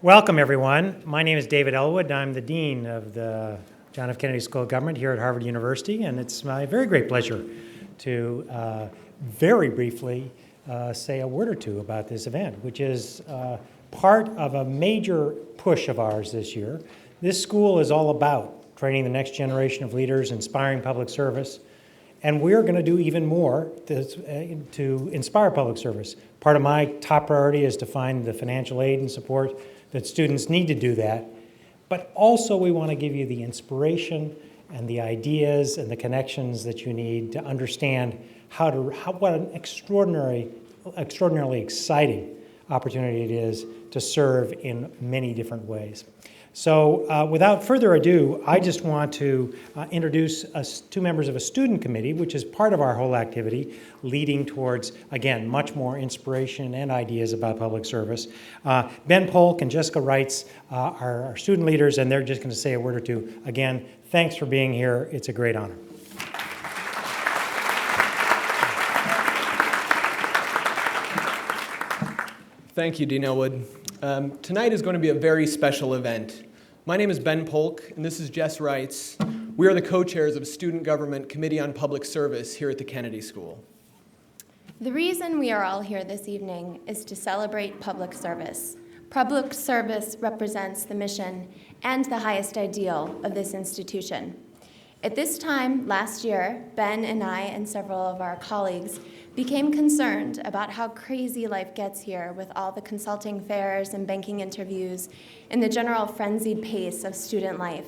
Welcome, everyone. My name is David Elwood. I'm the Dean of the John F. Kennedy School of Government here at Harvard University, and it's my very great pleasure to very briefly say a word or two about this event, which is part of a major push of ours this year. This school is all about training the next generation of leaders, inspiring public service, and we're going to do even more to inspire public service. Part of my top priority is to find the financial aid and support that students need to do that, but also we want to give you the inspiration and the ideas and the connections that you need to understand what an extraordinarily exciting opportunity it is to serve in many different ways. So without further ado, I just want to introduce two members of a student committee, which is part of our whole activity, leading towards, again, much more inspiration and ideas about public service. Ben Polk and Jessica Reitz are our student leaders, and they're just going to say a word or two. Again, thanks for being here. It's a great honor. Thank you, Dean Elwood. Tonight is going to be a very special event. My name is Ben Polk, and this is Jess Reitz. We are the co-chairs of Student Government Committee on Public Service here at the Kennedy School. The reason we are all here this evening is to celebrate public service. Public service represents the mission and the highest ideal of this institution. At this time last year, Ben and I and several of our colleagues became concerned about how crazy life gets here with all the consulting fairs and banking interviews and the general frenzied pace of student life.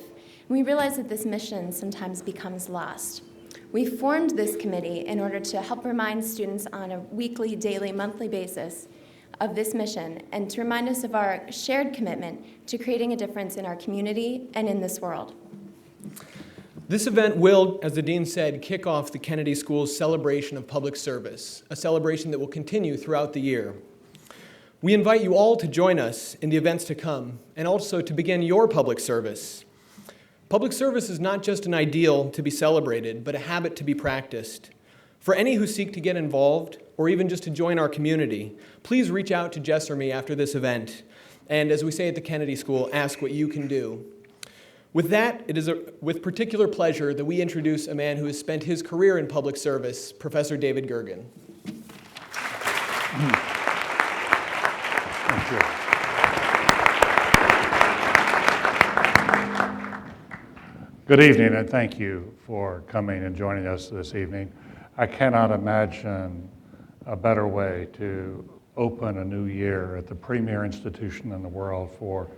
And we realized that this mission sometimes becomes lost. We formed this committee in order to help remind students on a weekly, daily, monthly basis of this mission and to remind us of our shared commitment to creating a difference in our community and in this world. This event will, as the Dean said, kick off the Kennedy School's celebration of public service, a celebration that will continue throughout the year. We invite you all to join us in the events to come and also to begin your public service. Public service is not just an ideal to be celebrated, but a habit to be practiced. For any who seek to get involved or even just to join our community, please reach out to Jess or me after this event. And as we say at the Kennedy School, ask what you can do. With that, it is with particular pleasure that we introduce a man who has spent his career in public service, Professor David Gergen. Thank you. Good evening, and thank you for coming and joining us this evening. I cannot imagine a better way to open a new year at the premier institution in the world for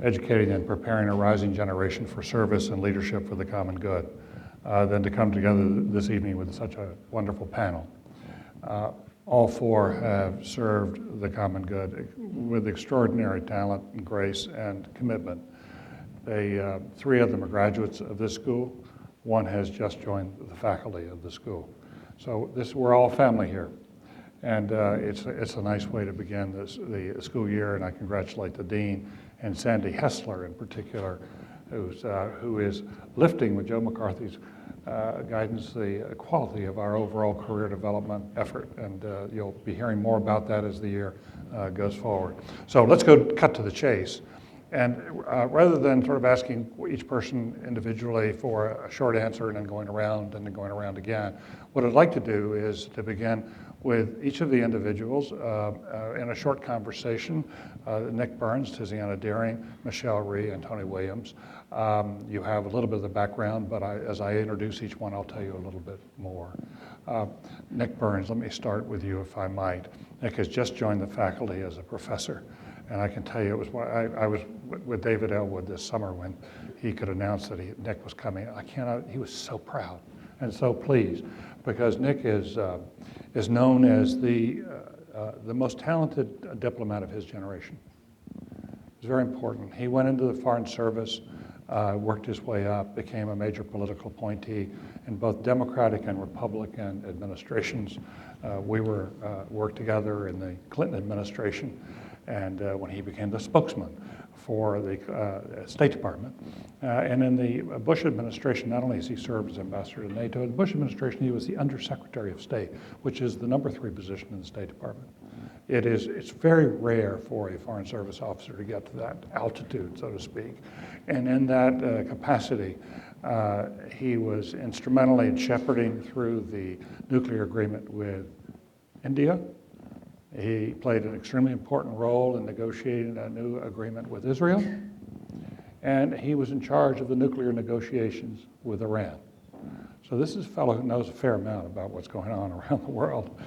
educating and preparing a rising generation for service and leadership for the common good, than to come together this evening with such a wonderful panel. All four have served the common good with extraordinary talent and grace and commitment. Three of them are graduates of this school. One has just joined the faculty of the school. So we're all family here. And it's a nice way to begin the school year, and I congratulate the Dean and Sandy Hessler in particular, who is lifting with Joe McCarthy's guidance the quality of our overall career development effort, and you'll be hearing more about that as the year goes forward. So let's cut to the chase. And rather than sort of asking each person individually for a short answer and then going around and then going around again, what I'd like to do is to begin with each of the individuals in a short conversation. Nick Burns, Tiziana Deering, Michelle Rhee, and Tony Williams. You have a little bit of the background, but as I introduce each one, I'll tell you a little bit more. Nick Burns, let me start with you if I might. Nick has just joined the faculty as a professor. And I can tell you, I was with David Elwood this summer when he could announce that Nick was coming. He was so proud and so pleased, because Nick is known as the most talented diplomat of his generation. It's very important. He went into the Foreign Service, worked his way up, became a major political appointee in both Democratic and Republican administrations. We worked together in the Clinton administration, and when he became the spokesman for the State Department. And in the Bush administration, not only has he served as ambassador to NATO, in the Bush administration he was the Undersecretary of State, which is the number 3 position in the State Department. It's very rare for a Foreign Service officer to get to that altitude, so to speak. And in that capacity, he was instrumental in shepherding through the nuclear agreement with India. He played an extremely important role in negotiating a new agreement with Israel. And he was in charge of the nuclear negotiations with Iran. So this is a fellow who knows a fair amount about what's going on around the world.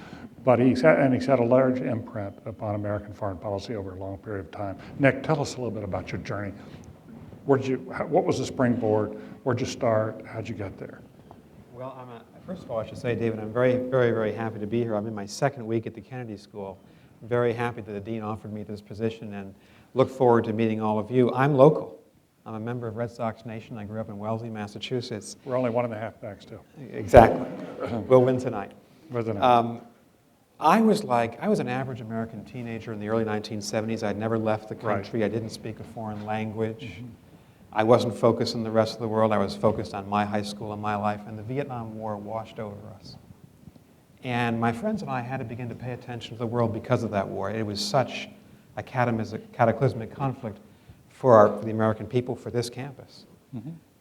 But he's had a large imprint upon American foreign policy over a long period of time. Nick, tell us a little bit about your journey. What was the springboard? Where'd you start? How'd you get there? Well, first of all, I should say, David, I'm very, very, very happy to be here. I'm in my second week at the Kennedy School. I'm very happy that the dean offered me this position and look forward to meeting all of you. I'm local. I'm a member of Red Sox Nation. I grew up in Wellesley, Massachusetts. We're only 1.5 back still. Exactly. We'll win tonight. I was an average American teenager in the early 1970s. I'd never left the country. Right. I didn't speak a foreign language. Mm-hmm. I wasn't focused on the rest of the world. I was focused on my high school and my life, and the Vietnam War washed over us. And my friends and I had to begin to pay attention to the world because of that war. It was such a cataclysmic conflict for the American people, for this campus,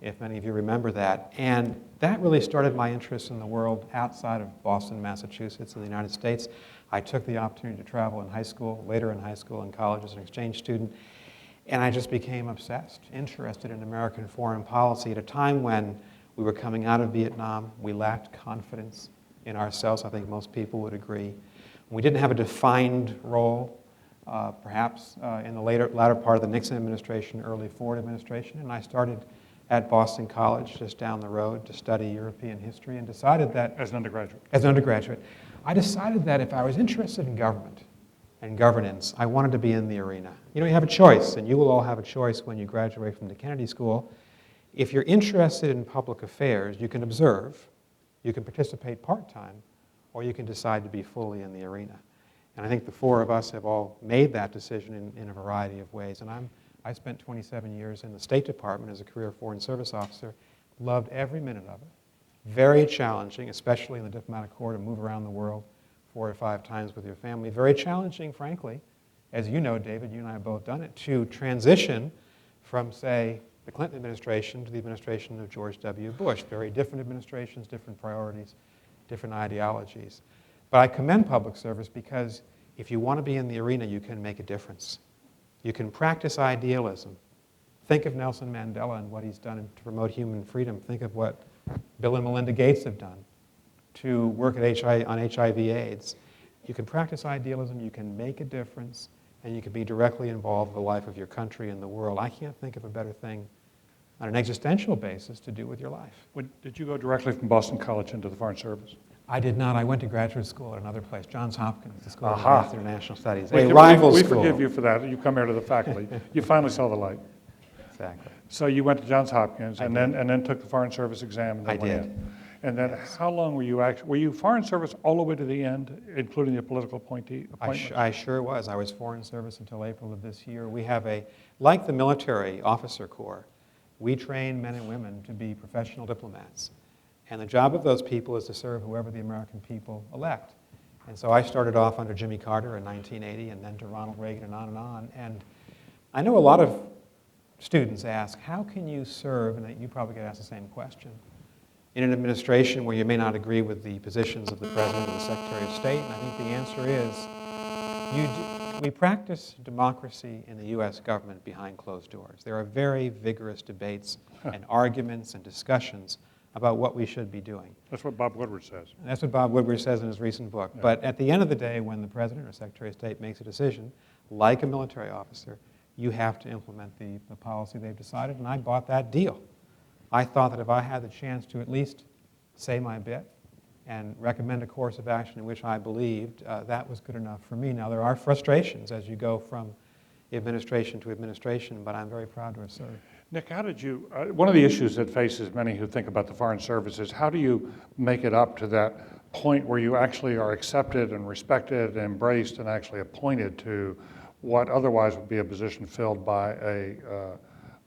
if many of you remember that. And that really started my interest in the world outside of Boston, Massachusetts, in the United States. I took the opportunity to travel in high school, later in high school and college as an exchange student, and I just became obsessed, interested in American foreign policy at a time when we were coming out of Vietnam. We lacked confidence in ourselves. I think most people would agree. We didn't have a defined role, perhaps in the latter part of the Nixon administration, early Ford administration, and I started at Boston College, just down the road, to study European history, and decided that... As an undergraduate? As an undergraduate. I decided that if I was interested in government and governance, I wanted to be in the arena. You know, you have a choice, and you will all have a choice when you graduate from the Kennedy School. If you're interested in public affairs, you can observe, you can participate part-time, or you can decide to be fully in the arena. And I think the four of us have all made that decision in a variety of ways. And I spent 27 years in the State Department as a career Foreign Service officer, loved every minute of it. Very challenging, especially in the diplomatic corps, to move around the world 4 or 5 times with your family. Very challenging, frankly, as you know, David, you and I have both done it, to transition from, say, the Clinton administration to the administration of George W. Bush. Very different administrations, different priorities, different ideologies. But I commend public service because if you want to be in the arena, you can make a difference. You can practice idealism. Think of Nelson Mandela and what he's done to promote human freedom. Think of what Bill and Melinda Gates have done to work on HIV/AIDS. You can practice idealism, you can make a difference, and you can be directly involved in the life of your country and the world. I can't think of a better thing on an existential basis to do with your life. Did you go directly from Boston College into the Foreign Service? I did not. I went to graduate school at another place, Johns Hopkins, the School of Advanced International Studies, a rival school. We forgive you for that. You come here to the faculty. You finally saw the light. Exactly. So you went to Johns Hopkins and then took the Foreign Service exam. And then I did. In. And then how long were you Foreign Service all the way to the end, including the political appointments? I sure was. I was Foreign Service until April of this year. We have like the military officer corps, we train men and women to be professional diplomats. And the job of those people is to serve whoever the American people elect. And so I started off under Jimmy Carter in 1980 and then to Ronald Reagan and on and on. And I know a lot of students ask, how can you serve, and you probably get asked the same question, in an administration where you may not agree with the positions of the President or the Secretary of State? And I think the answer is, we practice democracy in the U.S. government behind closed doors. There are very vigorous debates and arguments and discussions about what we should be doing. That's what Bob Woodward says. And that's what Bob Woodward says in his recent book. Yeah. But at the end of the day, when the President or Secretary of State makes a decision, like a military officer, you have to implement the policy they've decided, and I bought that deal. I thought that if I had the chance to at least say my bit and recommend a course of action in which I believed, that was good enough for me. Now, there are frustrations as you go from administration to administration, but I'm very proud to have served. Nick, how did you, one of the issues that faces many who think about the Foreign Service is how do you make it up to that point where you actually are accepted and respected and embraced and actually appointed to what otherwise would be a position filled by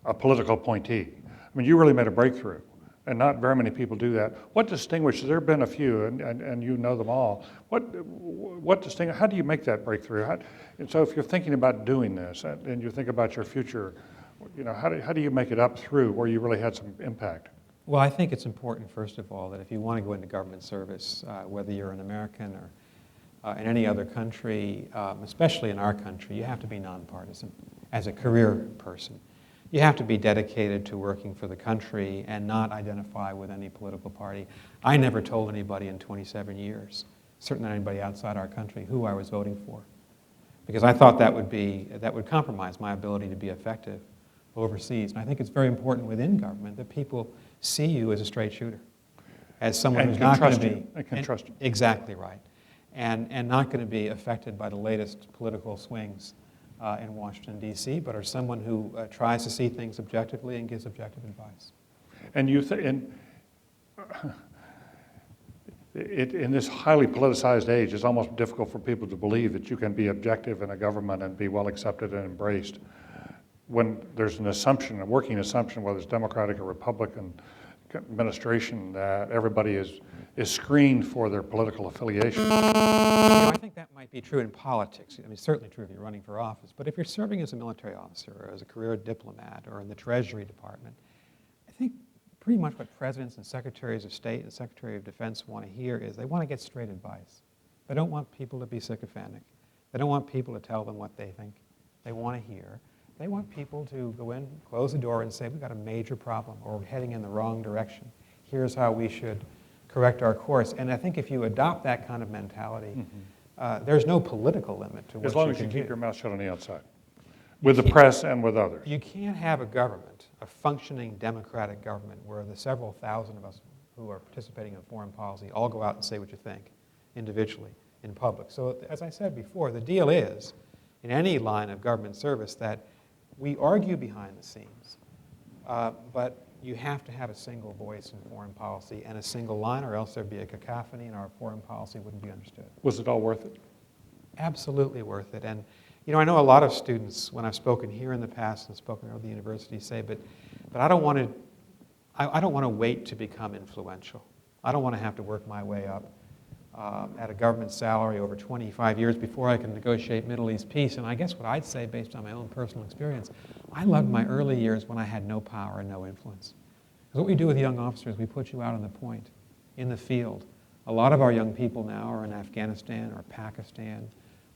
a political appointee. I mean, you really made a breakthrough, and not very many people do that. What distinguishes, there have been a few, and you know them all, what distinguishes, how do you make that breakthrough? And so if you're thinking about doing this, and you think about your future, you know, how do you make it up through where you really had some impact? Well, I think it's important, first of all, that if you want to go into government service, whether you're an American or in any other country, especially in our country, you have to be nonpartisan as a career person. You have to be dedicated to working for the country and not identify with any political party. I never told anybody in 27 years, certainly not anybody outside our country, who I was voting for, because I thought that would compromise my ability to be effective overseas. And I think it's very important within government that people see you as a straight shooter, as someone who's not going to be... And can trust you. Exactly right. And not going to be affected by the latest political swings in Washington, D.C., but are someone who tries to see things objectively and gives objective advice. And in this highly politicized age, it's almost difficult for people to believe that you can be objective in a government and be well accepted and embraced when there's an assumption, a working assumption, whether it's Democratic or Republican administration, that everybody is screened for their political affiliation. You know, I think that might be true in politics. I mean, it's certainly true if you're running for office. But if you're serving as a military officer or as a career diplomat or in the Treasury Department, I think pretty much what presidents and secretaries of state and secretary of defense want to hear is they want to get straight advice. They don't want people to be sycophantic. They don't want people to tell them what they think they want to hear. They want people to go in, close the door, and say, we've got a major problem, or we're heading in the wrong direction. Here's how we should correct our course. And I think if you adopt that kind of mentality, there's no political limit to what you can do. As long as you keep your mouth shut on the outside, with the press and with others. You can't have a government, a functioning democratic government, where the several thousand of us who are participating in foreign policy all go out and say what you think individually in public. So as I said before, the deal is, in any line of government service, that we argue behind the scenes, but you have to have a single voice in foreign policy and a single line, or else there'd be a cacophony and our foreign policy wouldn't be understood. Was it all worth it? Absolutely worth it. And you know, I know a lot of students, when I've spoken here in the past and spoken at the university, say, but I don't want to wait to become influential. I don't want to have to work my way up at a government salary over 25 years before I can negotiate Middle East peace. And I guess what I'd say, based on my own personal experience, I loved my early years when I had no power and no influence. Because what we do with young officers, we put you out on the point, in the field. A lot of our young people now are in Afghanistan or Pakistan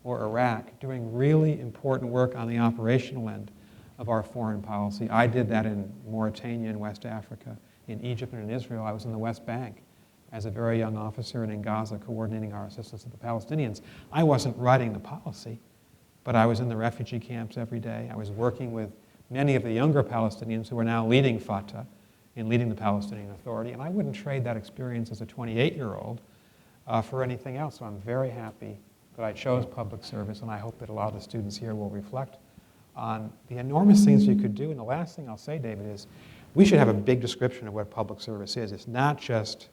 or Iraq doing really important work on the operational end of our foreign policy. I did that in Mauritania and West Africa, in Egypt and in Israel. I was in the West Bank as a very young officer, and in Gaza coordinating our assistance to the Palestinians. I wasn't writing the policy, but I was in the refugee camps every day. I was working with many of the younger Palestinians who are now leading Fatah in leading the Palestinian Authority, and I wouldn't trade that experience as a 28-year-old for anything else. So I'm very happy that I chose public service, and I hope that a lot of the students here will reflect on the enormous things you could do. And the last thing I'll say, David, is we should have a big description of what public service is. It's not just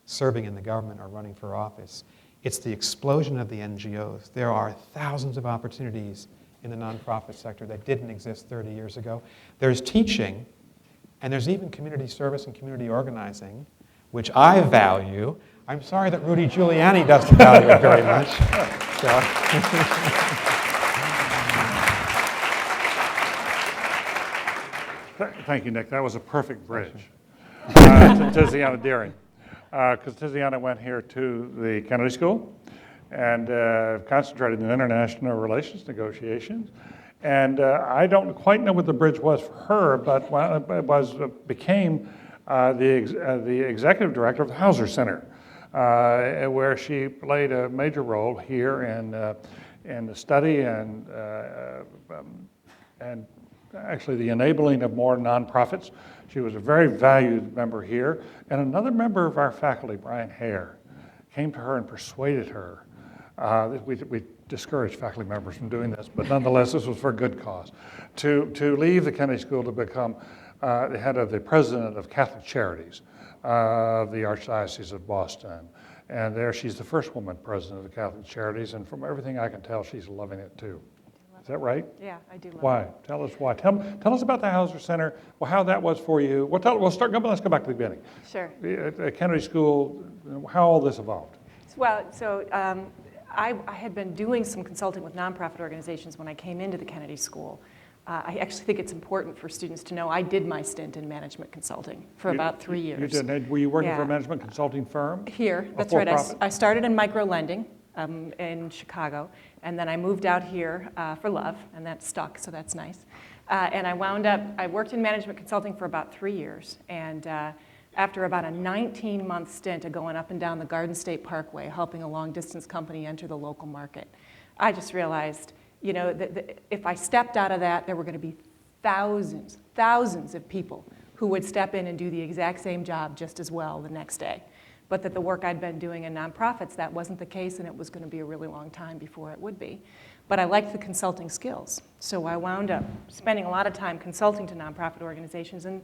serving in the government or running for office. It's the explosion of the NGOs. There are thousands of opportunities in the nonprofit sector that didn't exist 30 years ago. There's teaching, and there's even community service and community organizing, which I value. I'm sorry that Rudy Giuliani doesn't value it very much. Thank you, Nick. That was a perfect bridge to Tiziana Deering. Because Tiziana went here to the Kennedy School and concentrated in international relations negotiations. And I don't quite know what the bridge was for her, but it became the executive director of the Hauser Center, where she played a major role here in the study and actually the enabling of more nonprofits. She was a very valued member here. And another member of our faculty, Brian Hare, came to her and persuaded her. We discourage faculty members from doing this, but nonetheless, this was for a good cause, to leave the Kennedy School to become the head of the president of Catholic Charities of the Archdiocese of Boston. And there she's the first woman president of the Catholic Charities, and from everything I can tell, she's loving it too. Is that right? Yeah, I do love it. Why? Tell us why. Tell us about the Hauser Center, well, how that was for you. Let's go back to the beginning. Sure. At Kennedy School, how all this evolved. I had been doing some consulting with nonprofit organizations when I came into the Kennedy School. I actually think it's important for students to know I did my stint in management consulting for about 3 years. You did. Were you working for a management consulting firm? Here, that's for right. profit? I started in micro lending in Chicago, and then I moved out here for love, and that stuck, so that's nice. And I worked in management consulting for about 3 years, and after about a 19-month stint of going up and down the Garden State Parkway, helping a long-distance company enter the local market, I just realized, that if I stepped out of that, there were going to be thousands of people who would step in and do the exact same job just as well the next day. But that the work I'd been doing in nonprofits, that wasn't the case, and it was going to be a really long time before it would be. But I liked the consulting skills, so I wound up spending a lot of time consulting to nonprofit organizations and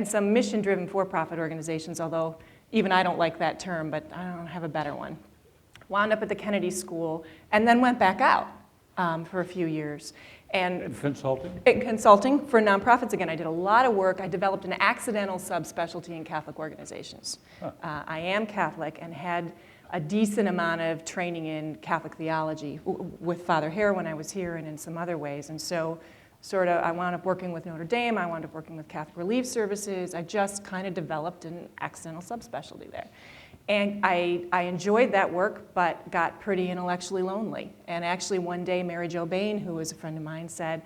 some mission-driven for-profit organizations, although even I don't like that term, but I don't have a better one. Wound up at the Kennedy School, and then went back out for a few years. And consulting? Consulting for nonprofits. Again, I did a lot of work. I developed an accidental subspecialty in Catholic organizations. Huh. I am Catholic and had a decent amount of training in Catholic theology with Father Hare when I was here and in some other ways. And so I wound up working with Notre Dame. I wound up working with Catholic Relief Services. I just kind of developed an accidental subspecialty there. And I enjoyed that work, but got pretty intellectually lonely. And actually one day, Mary Jo Bain, who was a friend of mine, said,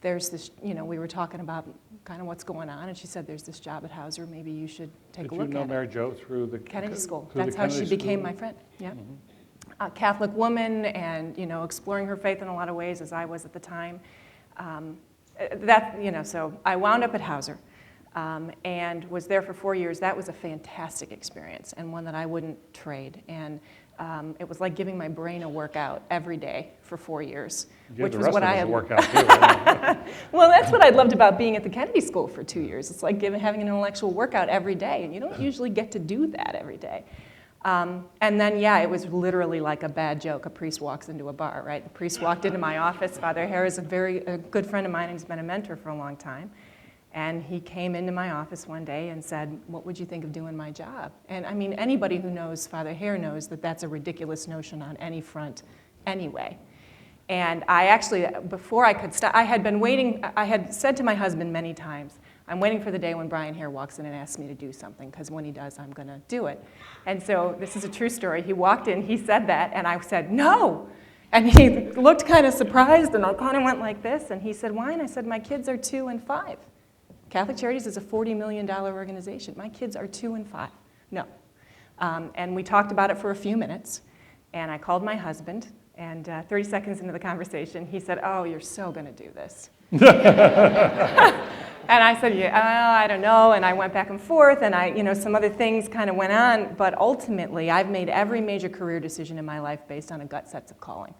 there's this, we were talking about kind of what's going on, and she said, there's this job at Hauser, maybe you should take a look at it. Did you know Mary Jo through the Kennedy School. Through That's the how Kennedy she became School? my friend, yeah. Mm-hmm. A Catholic woman and, exploring her faith in a lot of ways, as I was at the time. So I wound up at Hauser. And was there for 4 years. That was a fantastic experience and one that I wouldn't trade. And it was like giving my brain a workout every day for 4 years, which was what I had. Workout too, right? Well, that's what I loved about being at the Kennedy School for 2 years. It's like having an intellectual workout every day, and you don't usually get to do that every day. And then, it was literally like a bad joke. A priest walks into a bar, right? The priest walked into my office. Father Hare is a good friend of mine, and he's been a mentor for a long time. And he came into my office one day and said, what would you think of doing my job? And I mean, anybody who knows Father Hare knows that that's a ridiculous notion on any front anyway. And I actually, before I could start, I had been waiting, I had said to my husband many times, I'm waiting for the day when Brian Hare walks in and asks me to do something, because when he does, I'm going to do it. And so this is a true story. He walked in, he said that, and I said, no. And he looked kind of surprised, and I kind of went like this, and he said, why? And I said, my kids are 2 and 5. Catholic Charities is a $40 million organization. My kids are 2 and 5. No. And we talked about it for a few minutes, and I called my husband, and 30 seconds into the conversation, he said, oh, you're so going to do this. And I said, yeah, I don't know, and I went back and forth, and some other things kind of went on, but ultimately, I've made every major career decision in my life based on a gut sense of calling.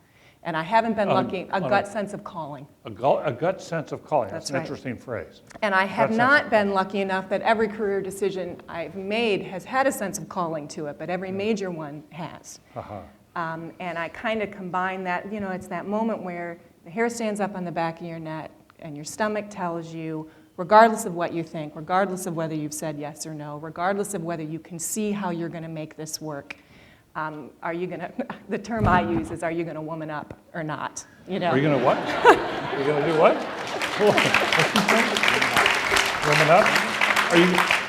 And I haven't been lucky, a gut sense of calling. A gut sense of calling. That's an right. Interesting phrase. And I have not been lucky enough that every career decision I've made has had a sense of calling to it, but every major one has. Uh-huh. And I kind of combine that, it's that moment where the hair stands up on the back of your neck and your stomach tells you, regardless of what you think, regardless of whether you've said yes or no, regardless of whether you can see how you're going to make this work, are you going to, the term I use is, are you going to woman up or not? Are you going to what? Are you going to do what? Woman up?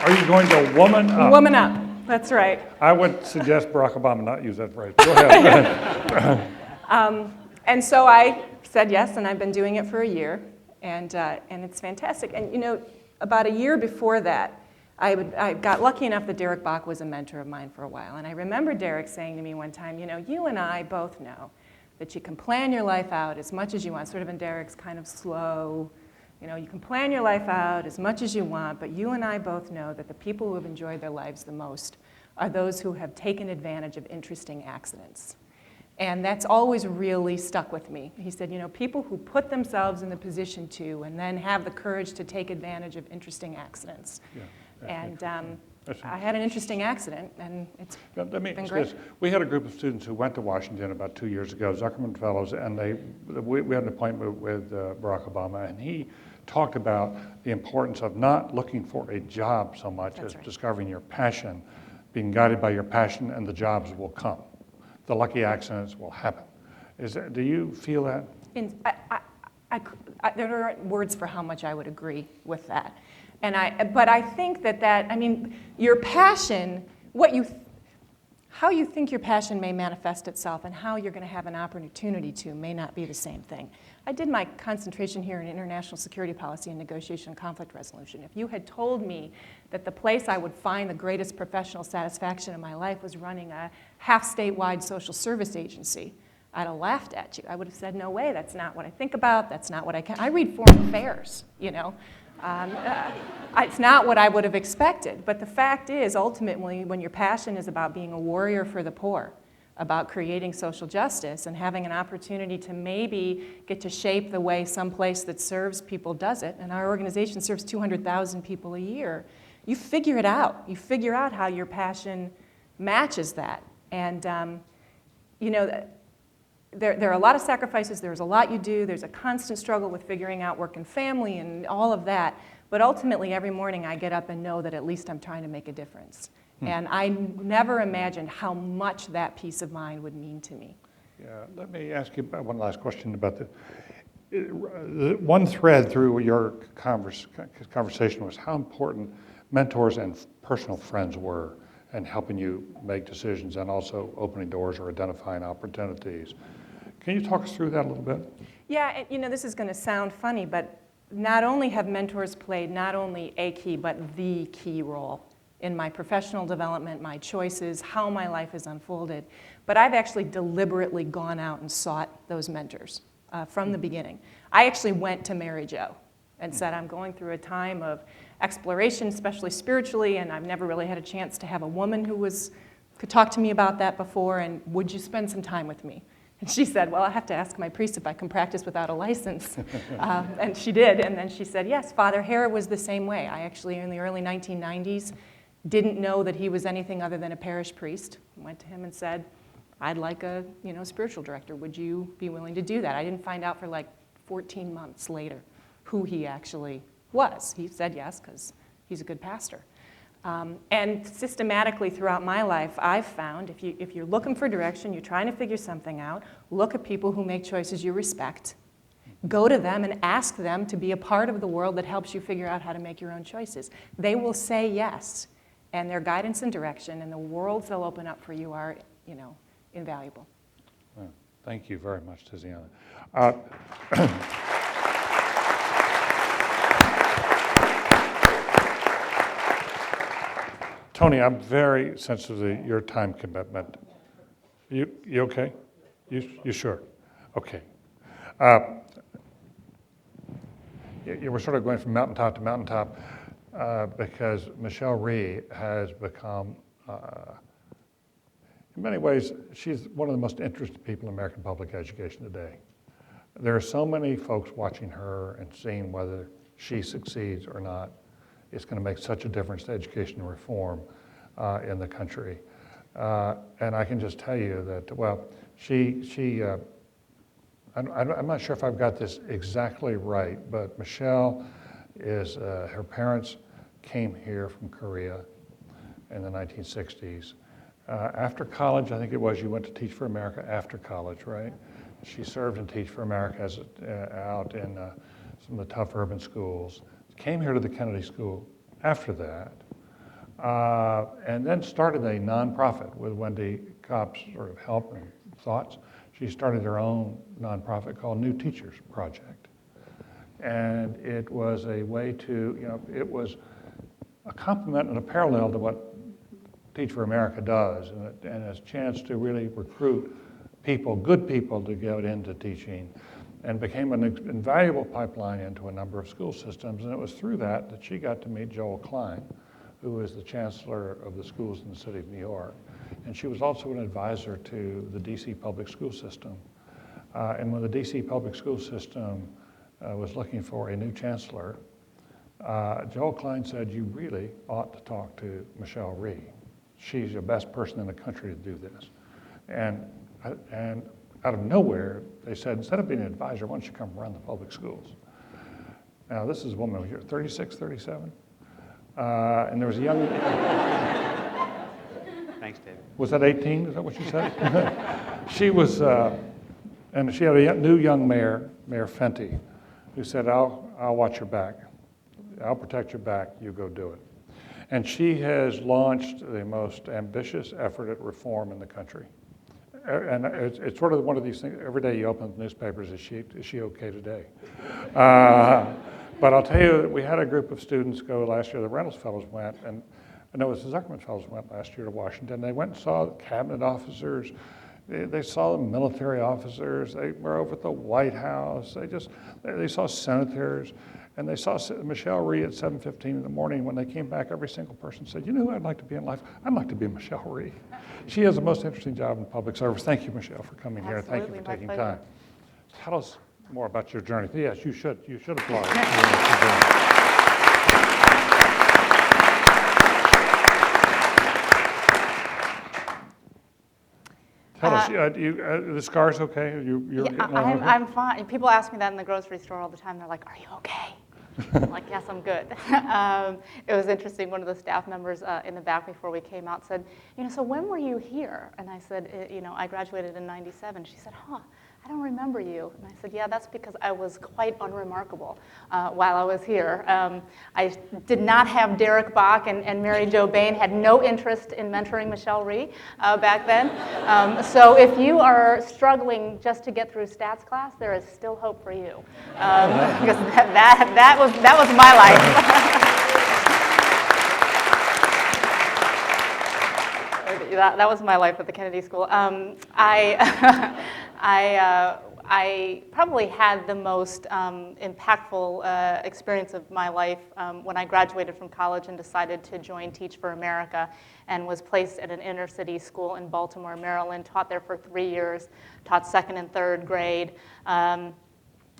Are you going to woman up? Woman up, that's right. I would suggest Barack Obama not use that phrase. Go ahead. And so I said yes, and I've been doing it for a year, and it's fantastic. And about a year before that, I got lucky enough that Derek Bach was a mentor of mine for a while, and I remember Derek saying to me one time, you and I both know that you can plan your life out as much as you want, sort of in Derek's kind of slow, you can plan your life out as much as you want, but you and I both know that the people who have enjoyed their lives the most are those who have taken advantage of interesting accidents. And that's always really stuck with me. He said, people who put themselves in the position to and then have the courage to take advantage of interesting accidents. Yeah. And I had an interesting accident, and it's Let me been ask great. this. We had a group of students who went to Washington about 2 years ago, Zuckerman Fellows, and we had an appointment with Barack Obama, and he talked about the importance of not looking for a job so much That's as right. discovering your passion, being guided by your passion, and the jobs will come. The lucky accidents will happen. Do you feel that? There aren't words for how much I would agree with that. But I think I mean, your passion, how you think your passion may manifest itself and how you're going to have an opportunity to may not be the same thing. I did my concentration here in international security policy and negotiation and conflict resolution. If you had told me that the place I would find the greatest professional satisfaction in my life was running a half-statewide social service agency, I'd have laughed at you. I would have said, no way, that's not what I think about, that's not what I can. I read foreign affairs, you know. It's not what I would have expected. But the fact is, ultimately, when your passion is about being a warrior for the poor, about creating social justice and having an opportunity to maybe get to shape the way some place that serves people does it, and our organization serves 200,000 people a year, you figure it out. You figure out how your passion matches that. And, you know, there are a lot of sacrifices, there's a lot you do, there's a constant struggle with figuring out work and family and all of that, but ultimately every morning I get up and know that at least I'm trying to make a difference. And I never imagined how much that peace of mind would mean to me. Yeah, let me ask you one last question about the one thread through your conversation was how important mentors and personal friends were in helping you make decisions and also opening doors or identifying opportunities. Can you talk us through that a little bit? Yeah, and, you know, this is going to sound funny, but not only have mentors played not only a key, but the key role in my professional development, my choices, how my life has unfolded, but I've actually deliberately gone out and sought those mentors from the beginning. I actually went to Mary Jo and said, I'm going through a time of exploration, especially spiritually, and I've never really had a chance to have a woman who could talk to me about that before, and would you spend some time with me? And she said, well, I have to ask my priest if I can practice without a license. And she did, and then she said, yes, Father Hare was the same way. I actually, in the early 1990s, didn't know that he was anything other than a parish priest. Went to him and said, I'd like a spiritual director. Would you be willing to do that? I didn't find out for like 14 months later who he actually was. He said yes, because he's a good pastor. And systematically throughout my life, I've found if you're looking for direction, you're trying to figure something out, look at people who make choices you respect. Go to them and ask them to be a part of the world that helps you figure out how to make your own choices. They will say yes, and their guidance and direction and the worlds they'll open up for you are, invaluable. Well, thank you very much, Tiziana. Tony, I'm very sensitive to your time commitment. You okay? You sure? Okay. You were sort of going from mountaintop to mountaintop because Michelle Rhee has become, in many ways, she's one of the most interested people in American public education today. There are so many folks watching her and seeing whether she succeeds or not. It's going to make such a difference to education reform in the country. And I can just tell you that, well, I'm not sure if I've got this exactly right, but Michelle her parents came here from Korea in the 1960s. After college, I think it was, you went to Teach for America after college, right? She served in Teach for America out in some of the tough urban schools. Came here to the Kennedy School after that, and then started a nonprofit with Wendy Kopp's sort of help and thoughts. She started her own nonprofit called New Teachers Project. And it was a way to, it was a complement and a parallel to what Teach for America does, and a chance to really recruit people, good people, to get into teaching, and became an invaluable pipeline into a number of school systems. And it was through that she got to meet Joel Klein, who is the chancellor of the schools in the city of New York. And she was also an advisor to the DC public school system. And when the DC public school system was looking for a new chancellor, Joel Klein said, you really ought to talk to Michelle Rhee. She's the best person in the country to do this. And out of nowhere, they said, instead of being an advisor, why don't you come run the public schools? Now, this is a woman here, 36, 37. And there was a young... Thanks, David. Was that 18? Is that what you said? She was, and she had a new young mayor, Mayor Fenty, who said, I'll watch your back. I'll protect your back. You go do it. And she has launched the most ambitious effort at reform in the country. And it's sort of one of these things, every day you open the newspapers, is she okay today? But I'll tell you, we had a group of students go last year, the Reynolds Fellows went, and no, it was the Zuckerman Fellows went last year to Washington. They went and saw cabinet officers, they saw the military officers, they were over at the White House, they saw senators, and they saw Michelle Rhee at 7:15 in the morning. When they came back, every single person said, you know who I'd like to be in life? I'd like to be Michelle Rhee. She has the most interesting job in public service. Thank you, Michelle, for coming here. Thank you for taking time. Tell us more about your journey. Yes, you should applaud. Tell us, the scar's okay? You're getting on okay? I'm fine. People ask me that in the grocery store all the time. They're like, are you okay? I'm like, yes, I'm good. It was interesting. One of the staff members in the back before we came out said, so when were you here? And I said, I graduated in '97. She said, I don't remember you. And I said, yeah, that's because I was quite unremarkable while I was here. I did not have Derek Bach and Mary Jo Bain, had no interest in mentoring Michelle Rhee back then. So if you are struggling just to get through stats class, there is still hope for you. Because that was my life. That was my life at the Kennedy School. I probably had the most impactful experience of my life when I graduated from college and decided to join Teach for America and was placed at an inner city school in Baltimore, Maryland, taught there for 3 years, taught second and third grade.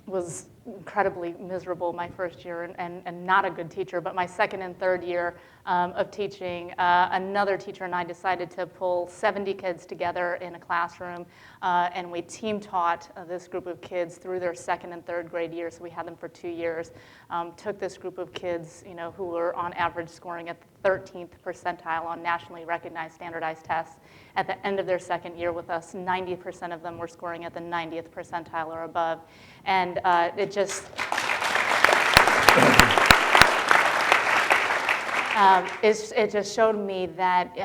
Was incredibly miserable my first year and not a good teacher, but my second and third year of teaching, another teacher and I decided to pull 70 kids together in a classroom, and we team taught this group of kids through their second and third grade years. So we had them for 2 years. Took this group of kids, who were on average scoring at the 13th percentile on nationally recognized standardized tests. At the end of their second year with us, 90% of them were scoring at the 90th percentile or above. And it just showed me that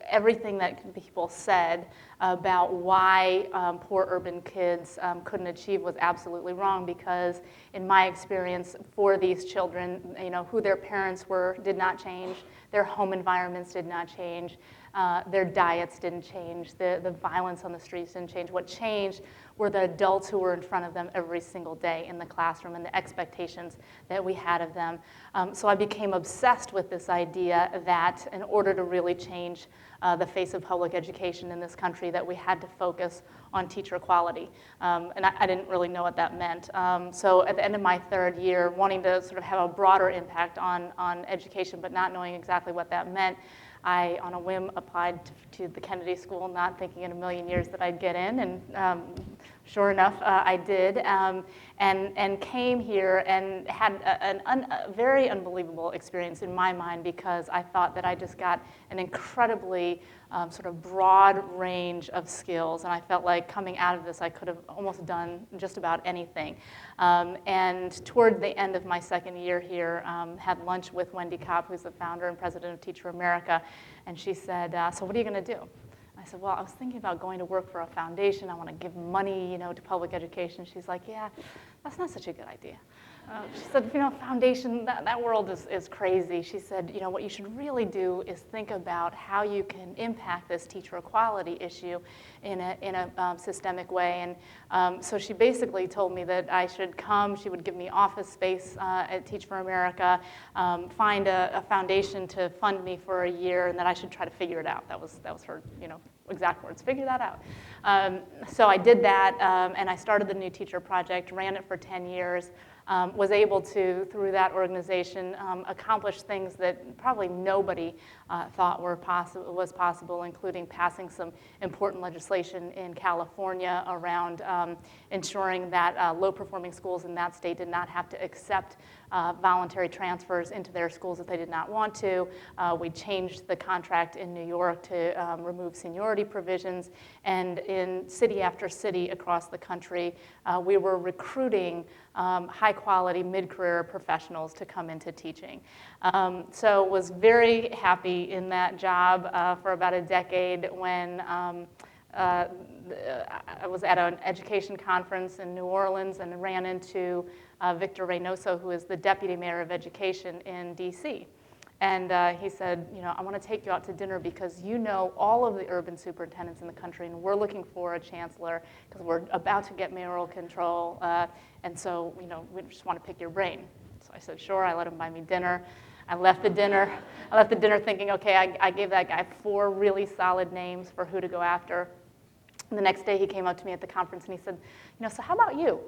everything that people said about why poor urban kids couldn't achieve was absolutely wrong, because in my experience for these children, who their parents were did not change, their home environments did not change, their diets didn't change, the violence on the streets didn't change. What changed were the adults who were in front of them every single day in the classroom and the expectations that we had of them. So I became obsessed with this idea that in order to really change the face of public education in this country, that we had to focus on teacher quality. And I didn't really know what that meant. So at the end of my third year, wanting to sort of have a broader impact on education, but not knowing exactly what that meant, I, on a whim, applied to the Kennedy School, not thinking in a million years that I'd get in, and sure enough, I did, and came here and had a very unbelievable experience in my mind, because I thought that I just got an incredibly sort of broad range of skills, and I felt like coming out of this I could have almost done just about anything. And toward the end of my second year here, had lunch with Wendy Kopp, who's the founder and president of Teach for America, and she said, so what are you going to do? I said, well, I was thinking about going to work for a foundation. I want to give money, to public education. She's like, yeah, that's not such a good idea. She said, foundation, that world is crazy. She said, what you should really do is think about how you can impact this teacher equality issue in a systemic way. And so she basically told me that I should come. She would give me office space at Teach for America, find a foundation to fund me for a year, and that I should try to figure it out. That was her, exact words, figure that out. So I did that, and I started the New Teacher Project, ran it for 10 years. was able to, through that organization, accomplish things that probably nobody thought was possible, including passing some important legislation in California around ensuring that low-performing schools in that state did not have to accept voluntary transfers into their schools if they did not want to. We changed the contract in New York to remove seniority provisions, and in city after city across the country, we were recruiting high-quality mid-career professionals to come into teaching. So was very happy in that job for about a decade when I was at an education conference in New Orleans and ran into Victor Reynoso, who is the deputy mayor of education in DC. And he said, you know, I want to take you out to dinner because you know all of the urban superintendents in the country, and we're looking for a chancellor because we're about to get mayoral control, and so, you know, we just want to pick your brain. So I said, sure. I let him buy me dinner. I left the dinner thinking, okay, I gave that guy 4 really solid names for who to go after. And the next day he came up to me at the conference and he said, you know, so how about you?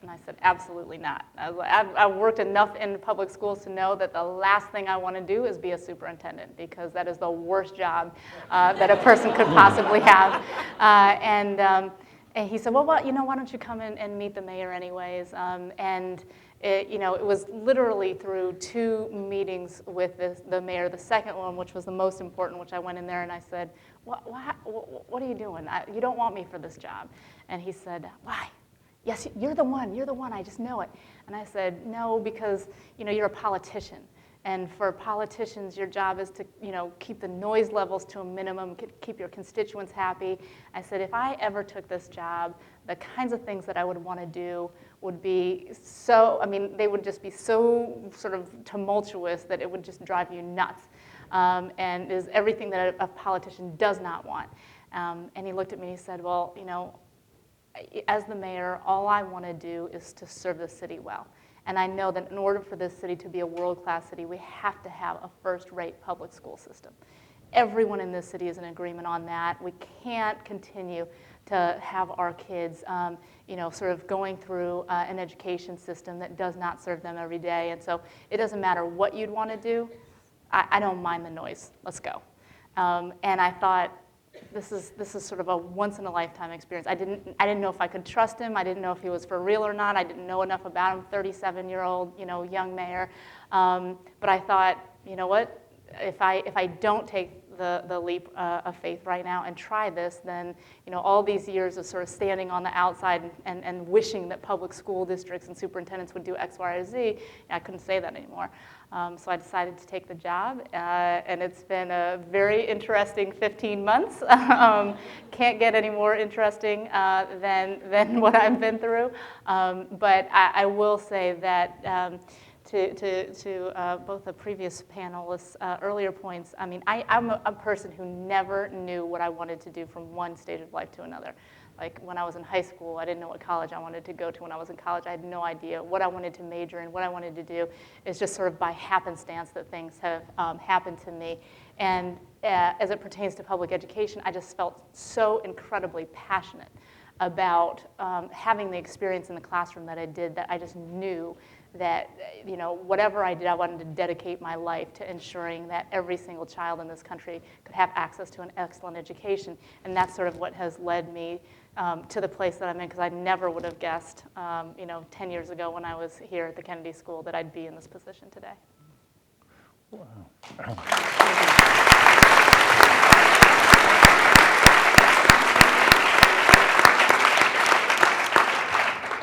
And I said, absolutely not. I've worked enough in public schools to know that the last thing I want to do is be a superintendent, because that is the worst job that a person could possibly have. And he said, well, you know, why don't you come in and meet the mayor anyways? And it was literally through 2 meetings with the mayor, the second one, which was the most important, which I went in there and I said, what are you doing? You don't want me for this job. And he said, why? Yes, you're the one, I just know it. And I said, no, because, you know, you're a politician. And for politicians, your job is to, you know, keep the noise levels to a minimum, keep your constituents happy. I said, if I ever took this job, the kinds of things that I would want to do would be so, I mean, they would just be so sort of tumultuous that it would just drive you nuts. And is everything that a politician does not want. And he looked at me and he said, well, you know, as the mayor, all I want to do is to serve the city well. And I know that in order for this city to be a world-class city, we have to have a first-rate public school system. Everyone in this city is in agreement on that. We can't continue to have our kids, you know, sort of going through an education system that does not serve them every day. And so it doesn't matter what you'd want to do. I don't mind the noise. Let's go. And I thought, this is sort of a once-in-a-lifetime experience. I didn't know if I could trust him. I didn't know if he was for real or not. I didn't know enough about him, 37-year-old, you know, young mayor. But I thought, you know what? If I don't take the leap of faith right now and try this, then, you know, all these years of sort of standing on the outside and wishing that public school districts and superintendents would do X, Y, or Z, I couldn't say that anymore. So I decided to take the job, and it's been a very interesting 15 months. Can't get any more interesting than what I've been through. But I will say that to both the previous panelists' earlier points, I mean, I'm a person who never knew what I wanted to do from one stage of life to another. Like when I was in high school, I didn't know what college I wanted to go to. When I was in college, I had no idea what I wanted to major in, what I wanted to do. It's just sort of by happenstance that things have happened to me. And as it pertains to public education, I just felt so incredibly passionate about having the experience in the classroom that I did, that I just knew that, you know, whatever I did, I wanted to dedicate my life to ensuring that every single child in this country could have access to an excellent education. And that's sort of what has led me to the place that I'm in, because I never would have guessed, you know, 10 years ago when I was here at the Kennedy School that I'd be in this position today. Wow.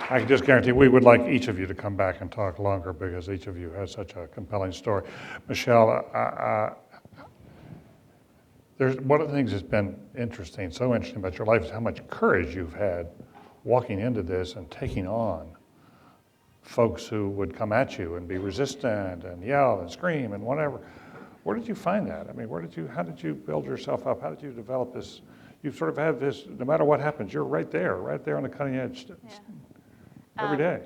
I can just guarantee we would like each of you to come back and talk longer, because each of you has such a compelling story. Michelle, there's one of the things that's been interesting, so interesting about your life, is how much courage you've had walking into this and taking on folks who would come at you and be resistant and yell and scream and whatever. Where did you find that? I mean, how did you build yourself up? How did you develop this? You sort of have this, no matter what happens, you're right there on the cutting edge. Yeah. Every day.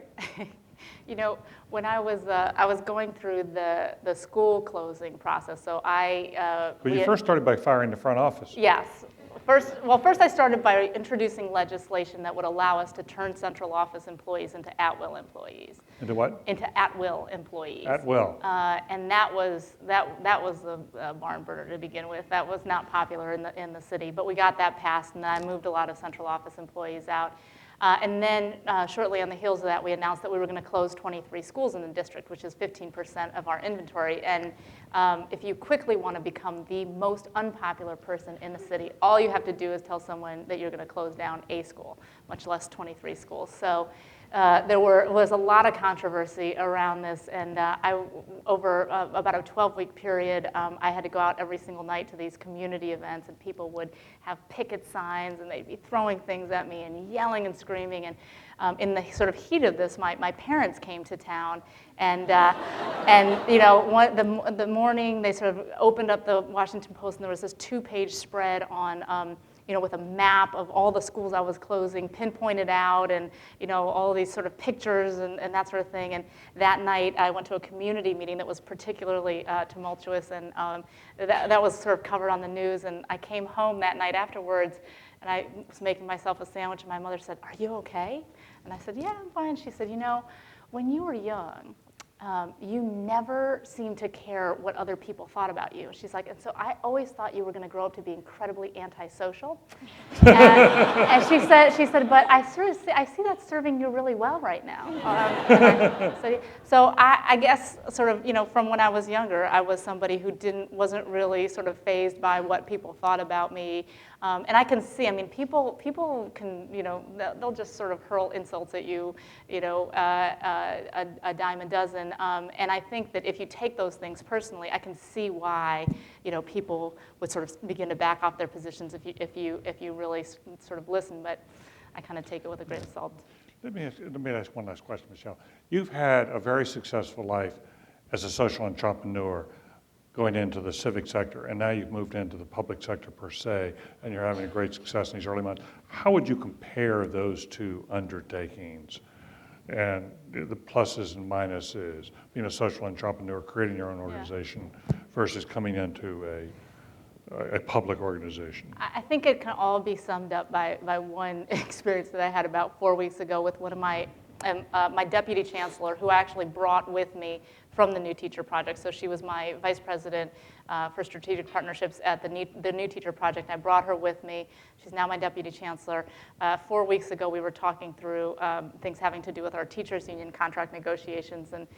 You know, when I was going through the school closing process, so But you first started by firing the front office. Yes. First I started by introducing legislation that would allow us to turn central office employees into at-will employees. Into what? Into at-will employees. At will. And that was the barn burner to begin with. That was not popular in the city, but we got that passed, and then I moved a lot of central office employees out. And then shortly on the heels of that, we announced that we were going to close 23 schools in the district, which is 15% of our inventory. And if you quickly want to become the most unpopular person in the city, all you have to do is tell someone that you're going to close down a school, much less 23 schools. So there was a lot of controversy around this, and over about a 12-week period, I had to go out every single night to these community events, and people would have picket signs, and they'd be throwing things at me and yelling and screaming. And in the sort of heat of this, my parents came to town, and you know, the morning they sort of opened up the Washington Post, and there was this 2-page spread on. You know, with a map of all the schools I was closing, pinpointed out, and you know, all these sort of pictures and that sort of thing. And that night, I went to a community meeting that was particularly tumultuous, and that was sort of covered on the news. And I came home that night afterwards, and I was making myself a sandwich, and my mother said, "Are you okay?" And I said, "Yeah, I'm fine." She said, "You know, when you were young, you never seemed to care what other people thought about you." She's like, "And so I always thought you were going to grow up to be incredibly antisocial." And she said, "But I see that serving you really well right now." So I guess sort of, you know, from when I was younger, I was somebody who wasn't really sort of fazed by what people thought about me. And I can see, I mean, people can, you know, they'll just sort of hurl insults at you, you know, a dime a dozen. And I think that if you take those things personally, I can see why, you know, people would sort of begin to back off their positions if you really sort of listen. But I kind of take it with a grain of salt. Let me ask one last question, Michelle. You've had a very successful life as a social entrepreneur going into the civic sector, and now you've moved into the public sector per se, and you're having a great success in these early months. How would you compare those two undertakings and the pluses and minuses, being a social entrepreneur, creating your own organization, versus coming into a public organization? I think it can all be summed up by one experience that I had about 4 weeks ago with one of my deputy chancellor, who I actually brought with me from the New Teacher Project. So she was my vice president for strategic partnerships at the New Teacher Project. I brought her with me. She's now my deputy chancellor. 4 weeks ago, we were talking through things having to do with our teachers union contract negotiations, and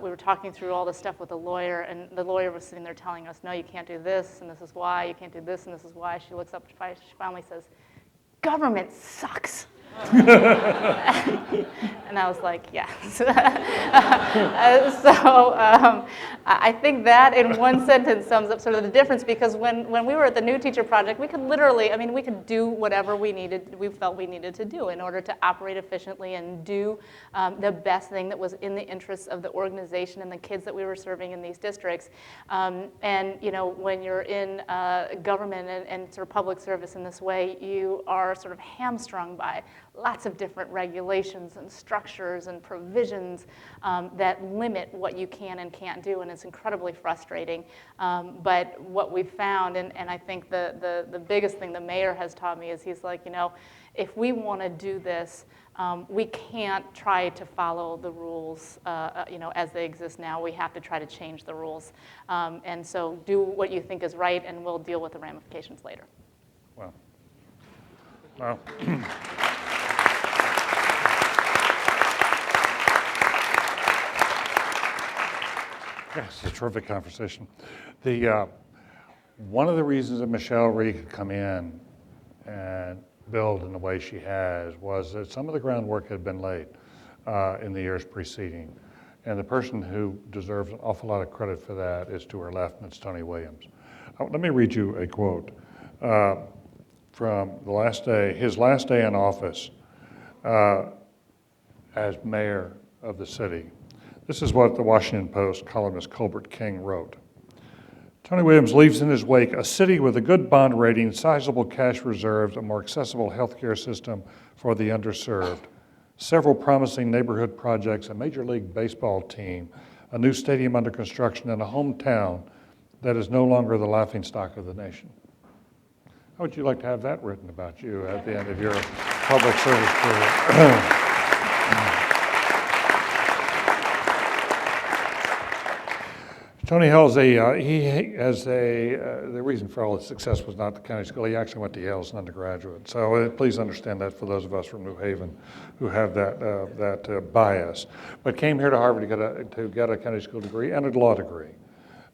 we were talking through all the stuff with the lawyer, and the lawyer was sitting there telling us, "No, you can't do this, and this is why. You can't do this, and this is why." She looks up, she finally says, "Government sucks." And I was like, yeah. I think that in one sentence sums up sort of the difference, because when we were at the New Teacher Project, we could literally, I mean, we could do whatever we felt we needed to do in order to operate efficiently and do the best thing that was in the interests of the organization and the kids that we were serving in these districts. And you know, when you're in government and sort of public service in this way, you are sort of hamstrung by lots of different regulations and structures and provisions that limit what you can and can't do, and it's incredibly frustrating. But what we've found, and I think the biggest thing the mayor has taught me is, he's like, you know, if we want to do this, we can't try to follow the rules, you know, as they exist now. We have to try to change the rules. And so do what you think is right, and we'll deal with the ramifications later. Wow. Wow. Yes, it's a terrific conversation. One of the reasons that Michelle Rhee could come in and build in the way she has was that some of the groundwork had been laid in the years preceding. And the person who deserves an awful lot of credit for that is to her left, and it's Tony Williams. Let me read you a quote from his last day in office as mayor of the city. This is what the Washington Post columnist Colbert King wrote. Tony Williams leaves in his wake a city with a good bond rating, sizable cash reserves, a more accessible healthcare system for the underserved, several promising neighborhood projects, a Major League Baseball team, a new stadium under construction, and a hometown that is no longer the laughingstock of the nation. How would you like to have that written about you at the end of your public service career? Tony Hill's the reason for all his success was not the county school. He actually went to Yale as an undergraduate. So please understand that for those of us from New Haven who have that bias. But came here to Harvard to get a county school degree and a law degree.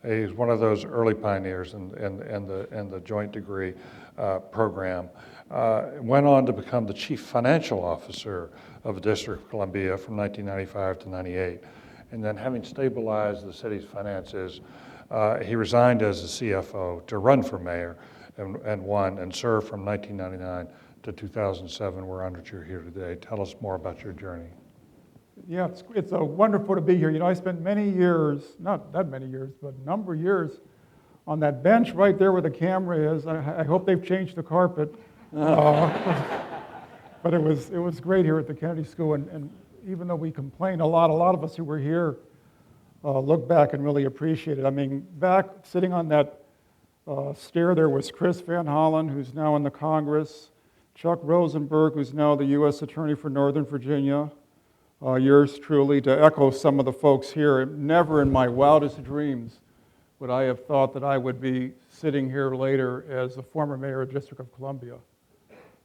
He's one of those early pioneers in the joint degree program. Went on to become the chief financial officer of the District of Columbia from 1995 to 98. And then having stabilized the city's finances, he resigned as the CFO to run for mayor and won and served from 1999 to 2007. We're honored you're here today. Tell us more about your journey. Yeah, it's wonderful to be here. You know, I spent many years, not that many years, but a number of years on that bench right there where the camera is. I hope they've changed the carpet. But it was great here at the Kennedy School, and even though we complain a lot of us who were here look back and really appreciate it. I mean, back sitting on that stair there was Chris Van Hollen, who's now in the Congress, Chuck Rosenberg, who's now the U.S. Attorney for Northern Virginia, yours truly, to echo some of the folks here. Never in my wildest dreams would I have thought that I would be sitting here later as the former mayor of the District of Columbia.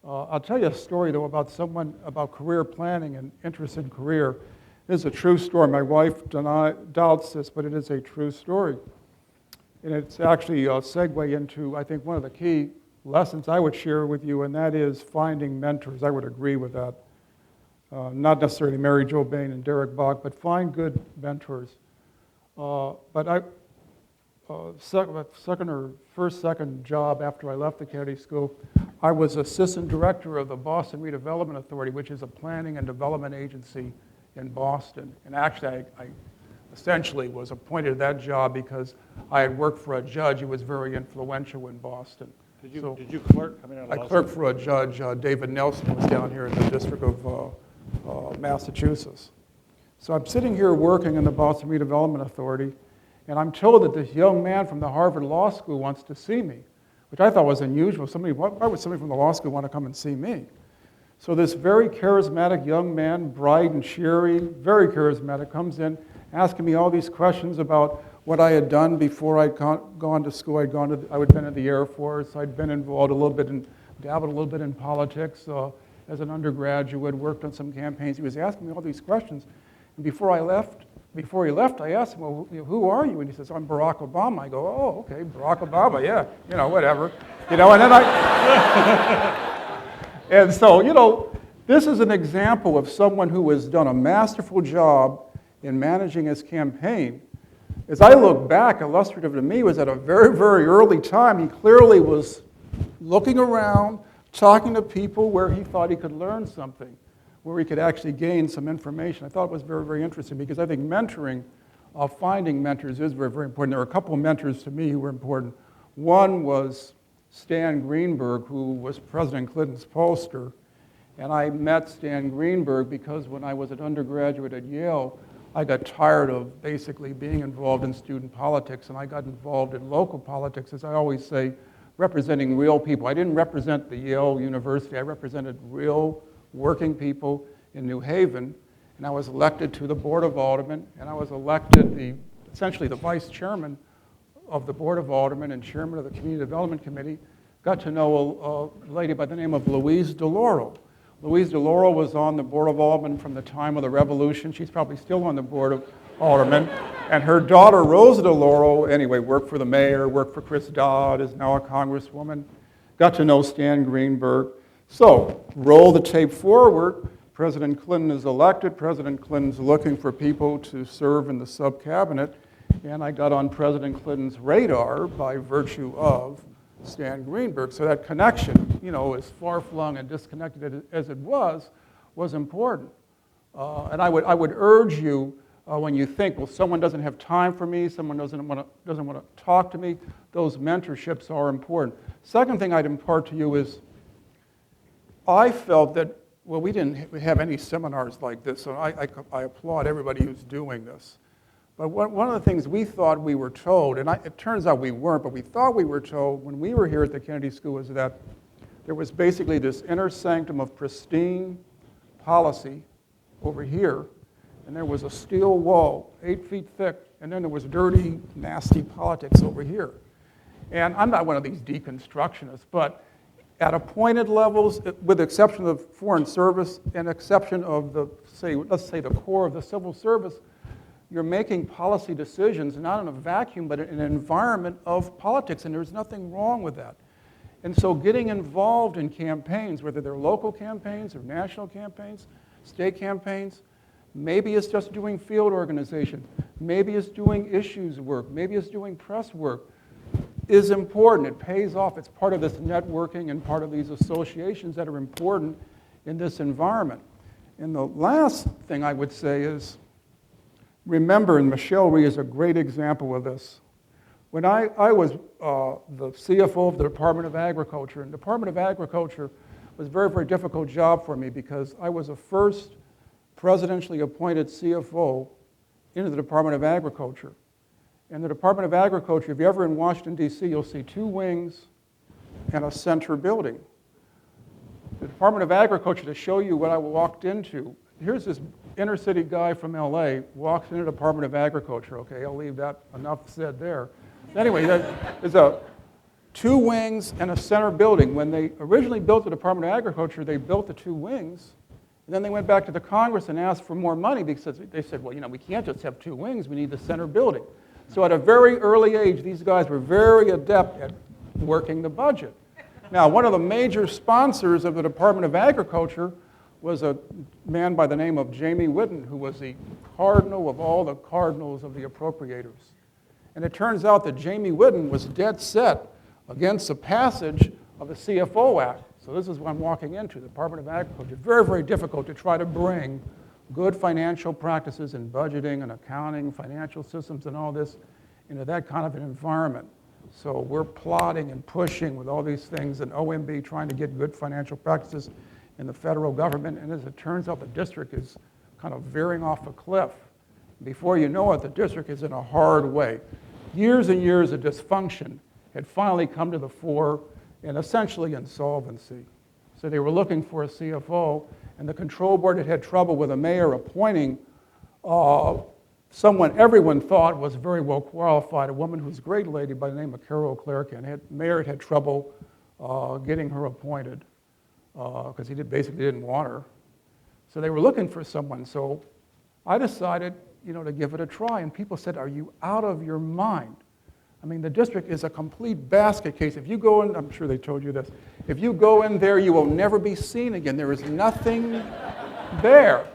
I'll tell you a story, though, about career planning and interest in career. This is a true story. My wife doubts this, but it is a true story. And it's actually a segue into, I think, one of the key lessons I would share with you, and that is finding mentors. I would agree with that. Not necessarily Mary Jo Bain and Derek Bach, but find good mentors. Second job after I left the Kennedy School, I was assistant director of the Boston Redevelopment Authority, which is a planning and development agency in Boston. And actually, I essentially was appointed to that job because I had worked for a judge who was very influential in Boston. Did you clerk? I clerked for a judge, David Nelson, who was down here in the District of Massachusetts. So I'm sitting here working in the Boston Redevelopment Authority, and I'm told that this young man from the Harvard Law School wants to see me, which I thought was unusual. Why would somebody from the law school want to come and see me? So this very charismatic young man, bright and cheery, very charismatic, comes in asking me all these questions about what I had done before I'd gone to school. I'd been in the Air Force. I'd been involved dabbled a little bit in politics as an undergraduate, worked on some campaigns. He was asking me all these questions. And before he left, I asked him, well, who are you? And he says, I'm Barack Obama. I go, oh, okay, Barack Obama, yeah, whatever. And then and so, this is an example of someone who has done a masterful job in managing his campaign. As I look back, illustrative to me was at a very, very early time. He clearly was looking around, talking to people where he thought he could learn something, where he could actually gain some information. I thought it was very, very interesting because I think mentoring, finding mentors is very, very important. There were a couple of mentors to me who were important. One was Stan Greenberg, who was President Clinton's pollster. And I met Stan Greenberg because when I was an undergraduate at Yale, I got tired of basically being involved in student politics, and I got involved in local politics, as I always say, representing real people. I didn't represent the Yale University. I represented real working people in New Haven, and I was elected to the Board of Aldermen, and I was elected essentially the vice chairman of the Board of Aldermen and chairman of the Community Development Committee. Got to know a lady by the name of Louise DeLauro. Louise DeLauro was on the Board of Aldermen from the time of the Revolution. She's probably still on the Board of Aldermen. And her daughter, Rosa DeLauro, anyway, worked for the mayor, worked for Chris Dodd, is now a congresswoman. Got to know Stan Greenberg. So, roll the tape forward. President Clinton is elected. President Clinton's looking for people to serve in the sub-cabinet. And I got on President Clinton's radar by virtue of Stan Greenberg. So that connection, as far-flung and disconnected as it was important. And I would urge you, when you think, well, someone doesn't have time for me, someone doesn't want to talk to me, those mentorships are important. Second thing I'd impart to you is, I felt that, we didn't have any seminars like this, so I applaud everybody who's doing this. But one of the things we thought we were told, and it turns out we weren't, but we thought we were told when we were here at the Kennedy School, was that there was basically this inner sanctum of pristine policy over here, and there was a steel wall 8 feet thick, and then there was dirty, nasty politics over here. And I'm not one of these deconstructionists, but at appointed levels, with the exception of the Foreign Service and exception of the, let's say the core of the civil service, you're making policy decisions not in a vacuum, but in an environment of politics, and there's nothing wrong with that. And so getting involved in campaigns, whether they're local campaigns or national campaigns, state campaigns, maybe it's just doing field organization, maybe it's doing issues work, maybe it's doing press work, is important. It pays off. It's part of this networking and part of these associations that are important in this environment. And the last thing I would say is, remember, and Michelle Rhee is a great example of this. When I was the CFO of the Department of Agriculture, and the Department of Agriculture was a very, very difficult job for me because I was the first presidentially appointed CFO into the Department of Agriculture. And the Department of Agriculture, if you're ever in Washington, D.C., you'll see 2 wings and a center building. The Department of Agriculture, to show you what I walked into, here's this inner city guy from LA, walks into the Department of Agriculture. Okay, I'll leave that, enough said there. Anyway, there's 2 wings and a center building. When they originally built the Department of Agriculture, they built the 2 wings, and then they went back to the Congress and asked for more money because they said, well, we can't just have 2 wings, we need the center building. So at a very early age, these guys were very adept at working the budget. Now, one of the major sponsors of the Department of Agriculture was a man by the name of Jamie Whitten, who was the cardinal of all the cardinals of the appropriators. And it turns out that Jamie Whitten was dead set against the passage of the CFO Act. So this is what I'm walking into, the Department of Agriculture. Very, very difficult to try to bring good financial practices in budgeting and accounting, financial systems and all this into that kind of an environment. So we're plotting and pushing with all these things, and OMB trying to get good financial practices in the federal government, and as it turns out, the district is kind of veering off a cliff. Before you know it, the district is in a hard way. Years and years of dysfunction had finally come to the fore and essentially insolvency. So they were looking for a CFO, and the control board had trouble with a mayor appointing someone everyone thought was very well qualified, a woman who's a great lady by the name of Carol Clark, and mayor had trouble getting her appointed because he basically didn't want her. So they were looking for someone. So I decided, to give it a try, and people said, "Are you out of your mind?" I mean, the district is a complete basket case. If you go in, I'm sure they told you this, if you go in there, you will never be seen again. There is nothing there.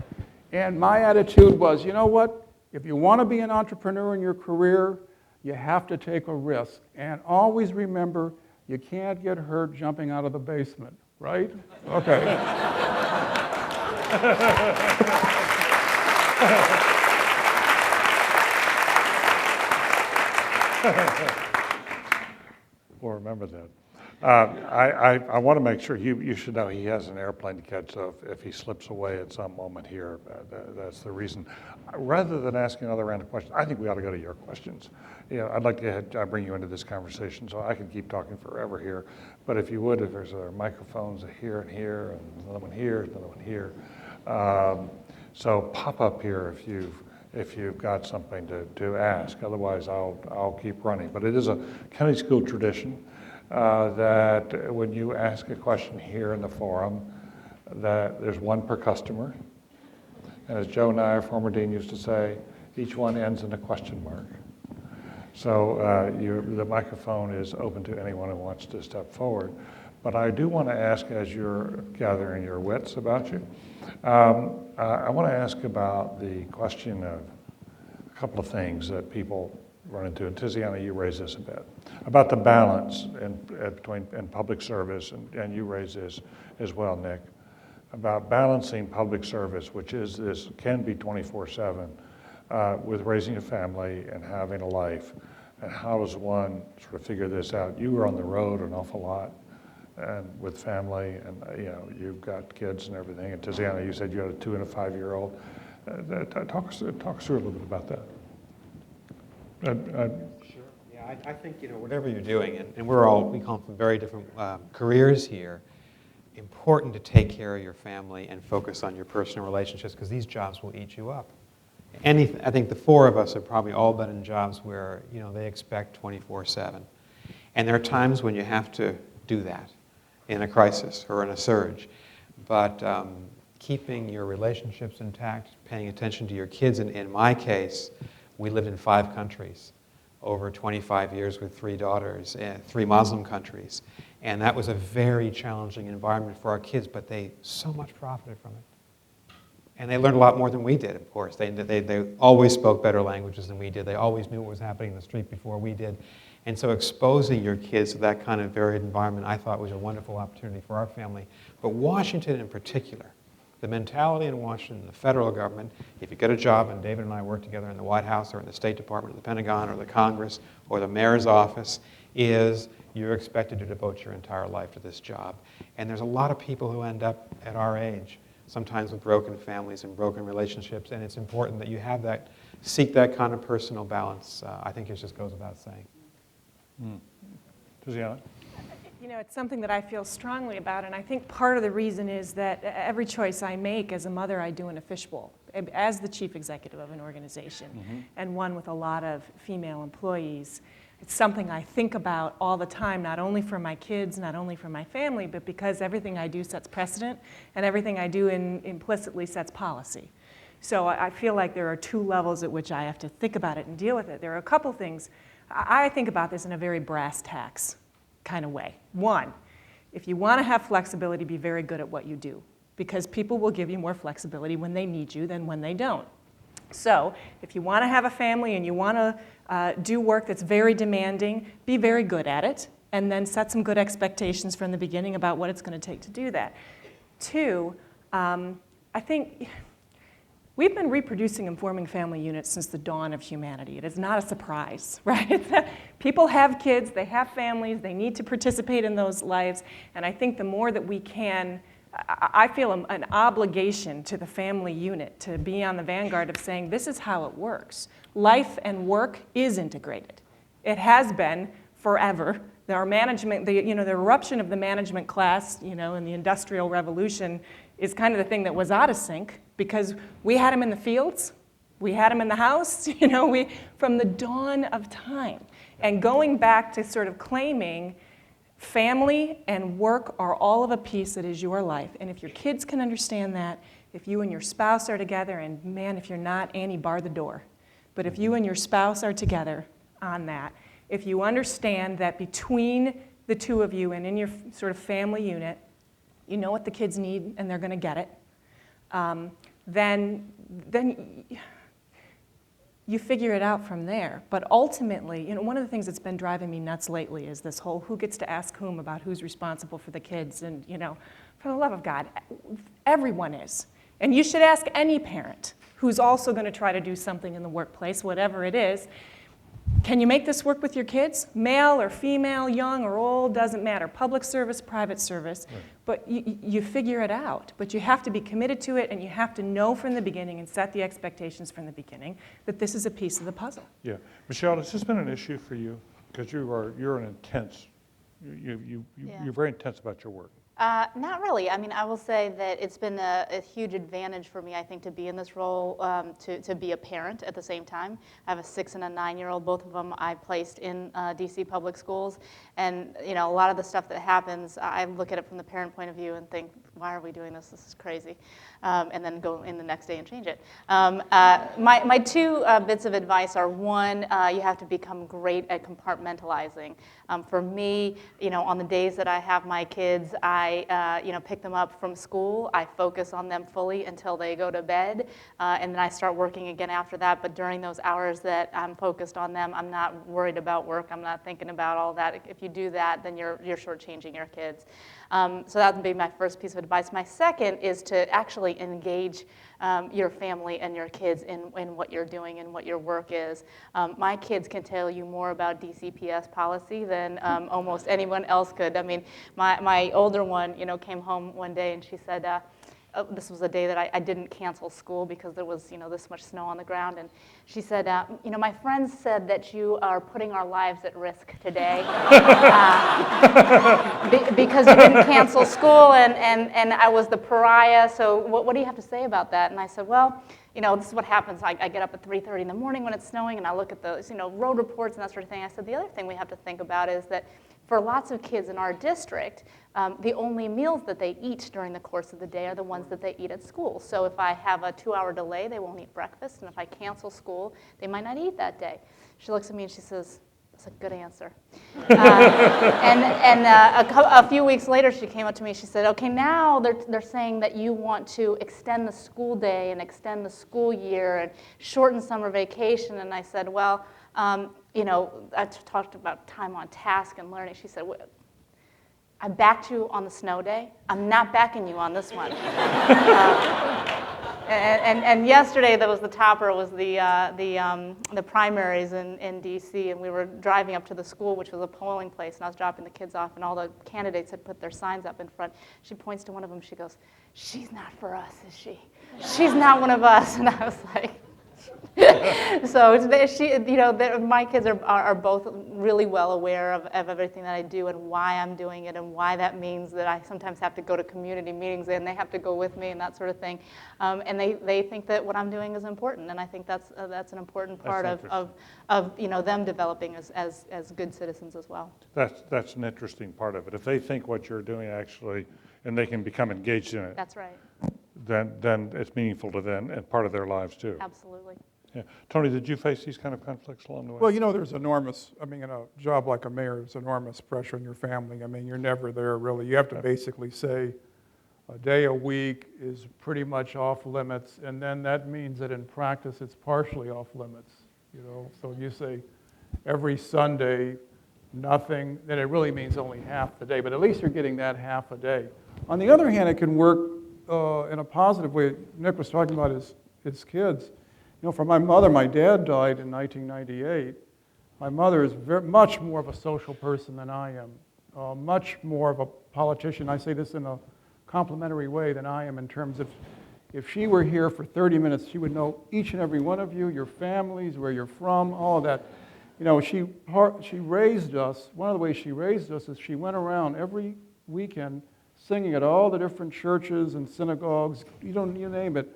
And my attitude was, you know what? If you want to be an entrepreneur in your career, you have to take a risk. And always remember, you can't get hurt jumping out of the basement, right? Okay. We'll remember that. I want to make sure you should know he has an airplane to catch, so if he slips away at some moment here, that's the reason. Rather than asking another round of questions, I think we ought to go to your questions. I'd like to bring you into this conversation, so I can keep talking forever here. But if you would, if there's microphones here and here, and another one here, another one here. So pop up here if you've got something to ask. Otherwise, I'll keep running. But it is a Kennedy School tradition that when you ask a question here in the forum, that there's one per customer. And as Joe and I, our former dean, used to say, each one ends in a question mark. So the microphone is open to anyone who wants to step forward. But I do want to ask, as you're gathering your wits about you, I want to ask about the question of a couple of things that people run into. And Tiziana, you raised this a bit, about the balance between public service, and you raised this as well, Nick, about balancing public service, which can be 24/7, with raising a family and having a life. And how does one sort of figure this out? You were on the road an awful lot, and with family, and you've got kids and everything. And Tiziana, you said you had a 2- and a 5-year-old. Talk us through a little bit about that. Sure. Yeah, I think, whatever you're doing, and we come from very different careers here, important to take care of your family and focus on your personal relationships because these jobs will eat you up. I think the four of us have probably all been in jobs where, they expect 24/7. And there are times when you have to do that in a crisis or in a surge. But keeping your relationships intact, paying attention to your kids, and in my case, we lived in 5 countries over 25 years with 3 daughters, 3 Muslim countries. And that was a very challenging environment for our kids, but they so much profited from it. And they learned a lot more than we did, of course. They always spoke better languages than we did. They always knew what was happening in the street before we did. And so exposing your kids to that kind of varied environment, I thought was a wonderful opportunity for our family. But Washington in particular, the mentality in Washington, the federal government, if you get a job, and David and I work together in the White House or in the State Department or the Pentagon or the Congress or the mayor's office, is you're expected to devote your entire life to this job. And there's a lot of people who end up at our age, sometimes with broken families and broken relationships, and it's important that you have that, seek that kind of personal balance. I think it just goes without saying. Tiziana? It's something that I feel strongly about, and I think part of the reason is that every choice I make as a mother, I do in a fishbowl. As the chief executive of an organization, and one with a lot of female employees, it's something I think about all the time, not only for my kids, not only for my family, but because everything I do sets precedent, and everything I do implicitly sets policy. So I feel like there are 2 levels at which I have to think about it and deal with it. There are a couple things. I think about this in a very brass tacks kind of way. 1, if you want to have flexibility, be very good at what you do, because people will give you more flexibility when they need you than when they don't. So if you want to have a family and you want to do work that's very demanding, be very good at it, and then set some good expectations from the beginning about what it's going to take to do that. 2, I think we've been reproducing and forming family units since the dawn of humanity. It is not a surprise, right? People have kids, they have families, they need to participate in those lives, and I think the more that we can, I feel an obligation to the family unit to be on the vanguard of saying this is how it works. Life and work is integrated. It has been forever. Our management, the eruption of the management class, in the Industrial Revolution is kind of the thing that was out of sync because we had them in the fields, we had them in the house, from the dawn of time. And going back to sort of claiming family and work are all of a piece that is your life. And if your kids can understand that, if you and your spouse are together, and man, if you're not, Annie, bar the door. But if you and your spouse are together on that, if you understand that between the 2 of you and in your sort of family unit, you know what the kids need and they're going to get it, then you figure it out from there. But ultimately, one of the things that's been driving me nuts lately is this whole who gets to ask whom about who's responsible for the kids. And, for the love of God, everyone is. And you should ask any parent who's also going to try to do something in the workplace, whatever it is. Can you make this work with your kids? Male or female, young or old, doesn't matter. Public service, private service. Right. But you figure it out. But you have to be committed to it, and you have to know from the beginning and set the expectations from the beginning that this is a piece of the puzzle. Yeah. Michelle, has this been an issue for you? Because you're an intense, you're very intense about your work. Not really. I mean, I will say that it's been a huge advantage for me, I think, to be in this role, to be a parent at the same time. I have a 6- and a 9-year-old. Both of them I placed in DC public schools. And, a lot of the stuff that happens, I look at it from the parent point of view and think, why are we doing this? This is crazy. And then go in the next day and change it. My 2 bits of advice are, 1, you have to become great at compartmentalizing. For me, on the days that I have my kids, I pick them up from school. I focus on them fully until they go to bed, and then I start working again after that. But during those hours that I'm focused on them, I'm not worried about work. I'm not thinking about all that. If you do that, then you're shortchanging your kids. So that would be my first piece of advice. My second is to actually engage your family and your kids in what you're doing and what your work is. My kids can tell you more about DCPS policy than almost anyone else could. I mean, my older one, came home one day and she said, this was a day that I didn't cancel school because there was, this much snow on the ground. And she said, my friends said that you are putting our lives at risk today because you didn't cancel school and I was the pariah. So what do you have to say about that? And I said, well, this is what happens. I get up at 3:30 in the morning when it's snowing and I look at the, road reports and that sort of thing. I said, the other thing we have to think about is that for lots of kids in our district, the only meals that they eat during the course of the day are the ones that they eat at school. So if I have a 2-hour delay, they won't eat breakfast, and if I cancel school, they might not eat that day. She looks at me and she says, that's a good answer. A few weeks later, she came up to me and she said, okay, now they're saying that you want to extend the school day and extend the school year and shorten summer vacation. And I said, well, I talked about time on task and learning. She said, I backed you on the snow day. I'm not backing you on this one. And yesterday, that was the topper, was the primaries in D.C., and we were driving up to the school, which was a polling place, and I was dropping the kids off, and all the candidates had put their signs up in front. She points to one of them, she goes, she's not for us, is she? She's not one of us. And I was like, so my kids are both really well aware of everything that I do and why I'm doing it and why that means that I sometimes have to go to community meetings and they have to go with me and that sort of thing. And they think that what I'm doing is important, and I think that's an important part of them developing as good citizens as well. That's an interesting part of it. If they think what you're doing actually, and they can become engaged in it. That's right. Then it's meaningful to them and part of their lives too. Absolutely. Yeah. Tony, did you face these kind of conflicts along the way? Well, there's enormous, in a job like a mayor, there's enormous pressure on your family. You're never there, really. You have to basically say a day a week is pretty much off limits, and then that means that in practice it's partially off limits, So you say every Sunday, nothing, then it really means only half the day, but at least you're getting that half a day. On the other hand, it can work in a positive way. Nick was talking about his kids. For my mother, my dad died in 1998. My mother is much more of a social person than I am, much more of a politician. I say this in a complimentary way than I am in terms of if she were here for 30 minutes, she would know each and every one of you, your families, where you're from, all of that. She raised us. One of the ways she raised us is she went around every weekend singing at all the different churches and synagogues, you name it,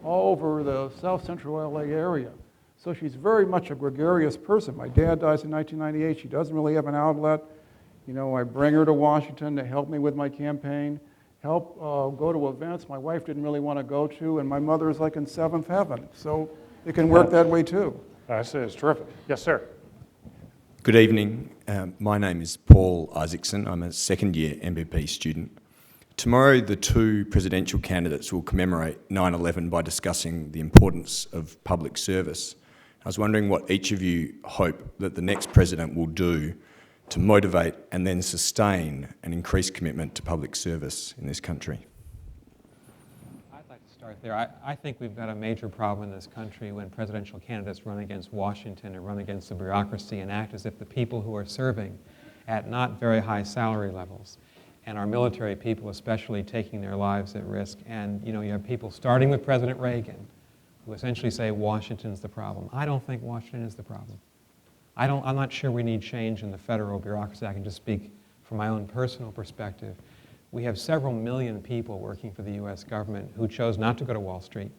all over the South Central LA area. So she's very much a gregarious person. My dad dies in 1998. She doesn't really have an outlet. I bring her to Washington to help me with my campaign, help go to events my wife didn't really want to go to, and my mother is like in seventh heaven. So it can work that way too. I say it's terrific. Yes, sir. Good evening. My name is Paul Isaacson. I'm a second-year MBP student. Tomorrow, the two presidential candidates will commemorate 9/11 by discussing the importance of public service. I was wondering what each of you hope that the next president will do to motivate and then sustain an increased commitment to public service in this country. I'd like to start there. I think we've got a major problem in this country when presidential candidates run against Washington and run against the bureaucracy and act as if the people who are serving at not very high salary levels, and our military people especially, taking their lives at risk. And you have people starting with President Reagan who essentially say Washington's the problem. I don't think Washington is the problem. I'm not sure we need change in the federal bureaucracy. I can just speak from my own personal perspective. We have several million people working for the U.S. government who chose not to go to Wall Street,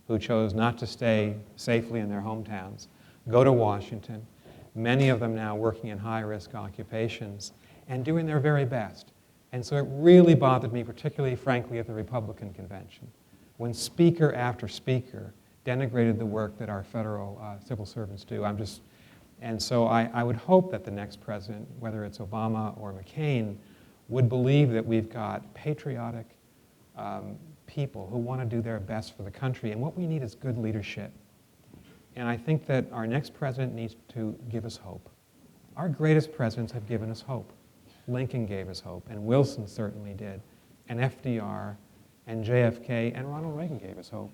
who chose not to stay safely in their hometowns, go to Washington, many of them now working in high-risk occupations and doing their very best. And so it really bothered me, particularly, frankly, at the Republican convention, when speaker after speaker denigrated the work that our federal civil servants do. And so I would hope that the next president, whether it's Obama or McCain, would believe that we've got patriotic people who want to do their best for the country. And what we need is good leadership. And I think that our next president needs to give us hope. Our greatest presidents have given us hope. Lincoln gave us hope, and Wilson certainly did, and FDR, and JFK, and Ronald Reagan gave us hope.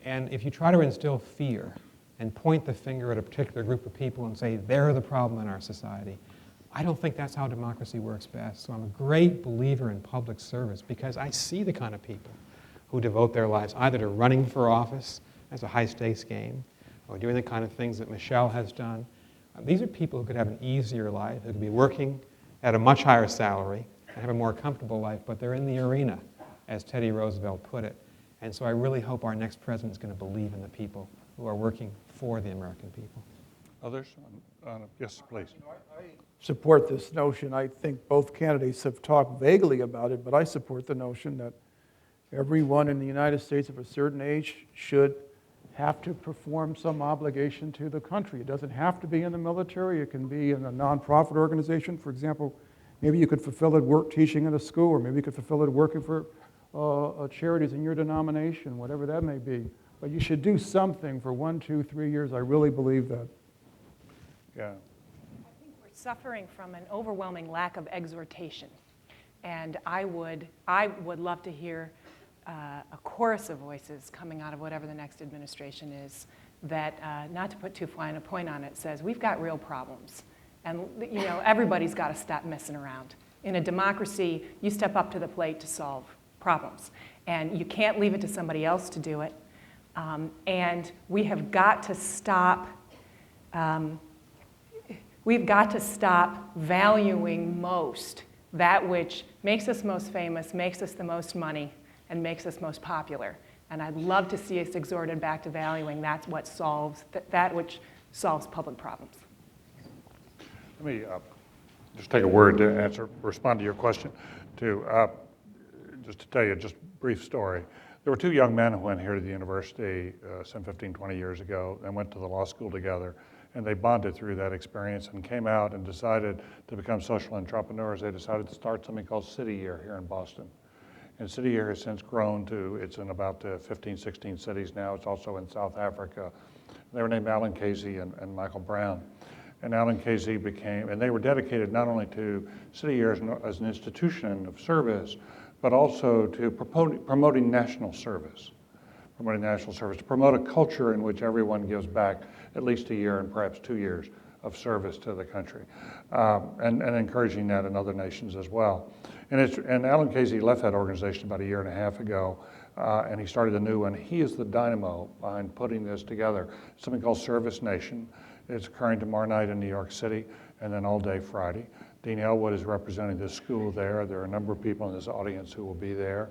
And if you try to instill fear and point the finger at a particular group of people and say they're the problem in our society, I don't think that's how democracy works best. So I'm a great believer in public service because I see the kind of people who devote their lives either to running for office as a high-stakes game or doing the kind of things that Michelle has done. These are people who could have an easier life, who could be working at a much higher salary and have a more comfortable life, but they're in the arena, as Teddy Roosevelt put it. And so I really hope our next president is going to believe in the people who are working for the American people. Others? Yes, please. I support this notion. I think both candidates have talked vaguely about it, but I support the notion that everyone in the United States of a certain age should have to perform some obligation to the country. It doesn't have to be in the military. It can be in a nonprofit organization. For example, maybe you could fulfill it work teaching in a school, or maybe you could fulfill it working for charities in your denomination, whatever that may be. But you should do something for 1, 2, 3 years. I really believe that. Yeah. I think we're suffering from an overwhelming lack of exhortation. And I would love to hear a chorus of voices coming out of whatever the next administration is that, not to put too fine a point on it, says we've got real problems. And everybody's got to stop messing around. In a democracy, you step up to the plate to solve problems. And you can't leave it to somebody else to do it. And we have got to stop valuing most that which makes us most famous, makes us the most money, and makes us most popular. And I'd love to see us exhorted back to valuing that which solves public problems. Let me just take a word to respond to your question. Just to tell you just a brief story. There were two young men who went here to the university some 15, 20 years ago and went to the law school together. And they bonded through that experience and came out and decided to become social entrepreneurs. They decided to start something called City Year here in Boston. And City Year has since grown to, it's in about 15, 16 cities now. It's also in South Africa. They were named Alan Casey and Michael Brown. And Alan Casey and they were dedicated not only to City Year as an institution of service, but also to promoting national service. To promote a culture in which everyone gives back at least a year and perhaps 2 years of service to the country, and encouraging that in other nations as well. And Alan Casey left that organization about 1.5 years ago, and he started a new one. He is the dynamo behind putting this together, something called Service Nation. It's occurring tomorrow night in New York City, and then all day Friday. Dean Elwood is representing the school there. There are a number of people in this audience who will be there.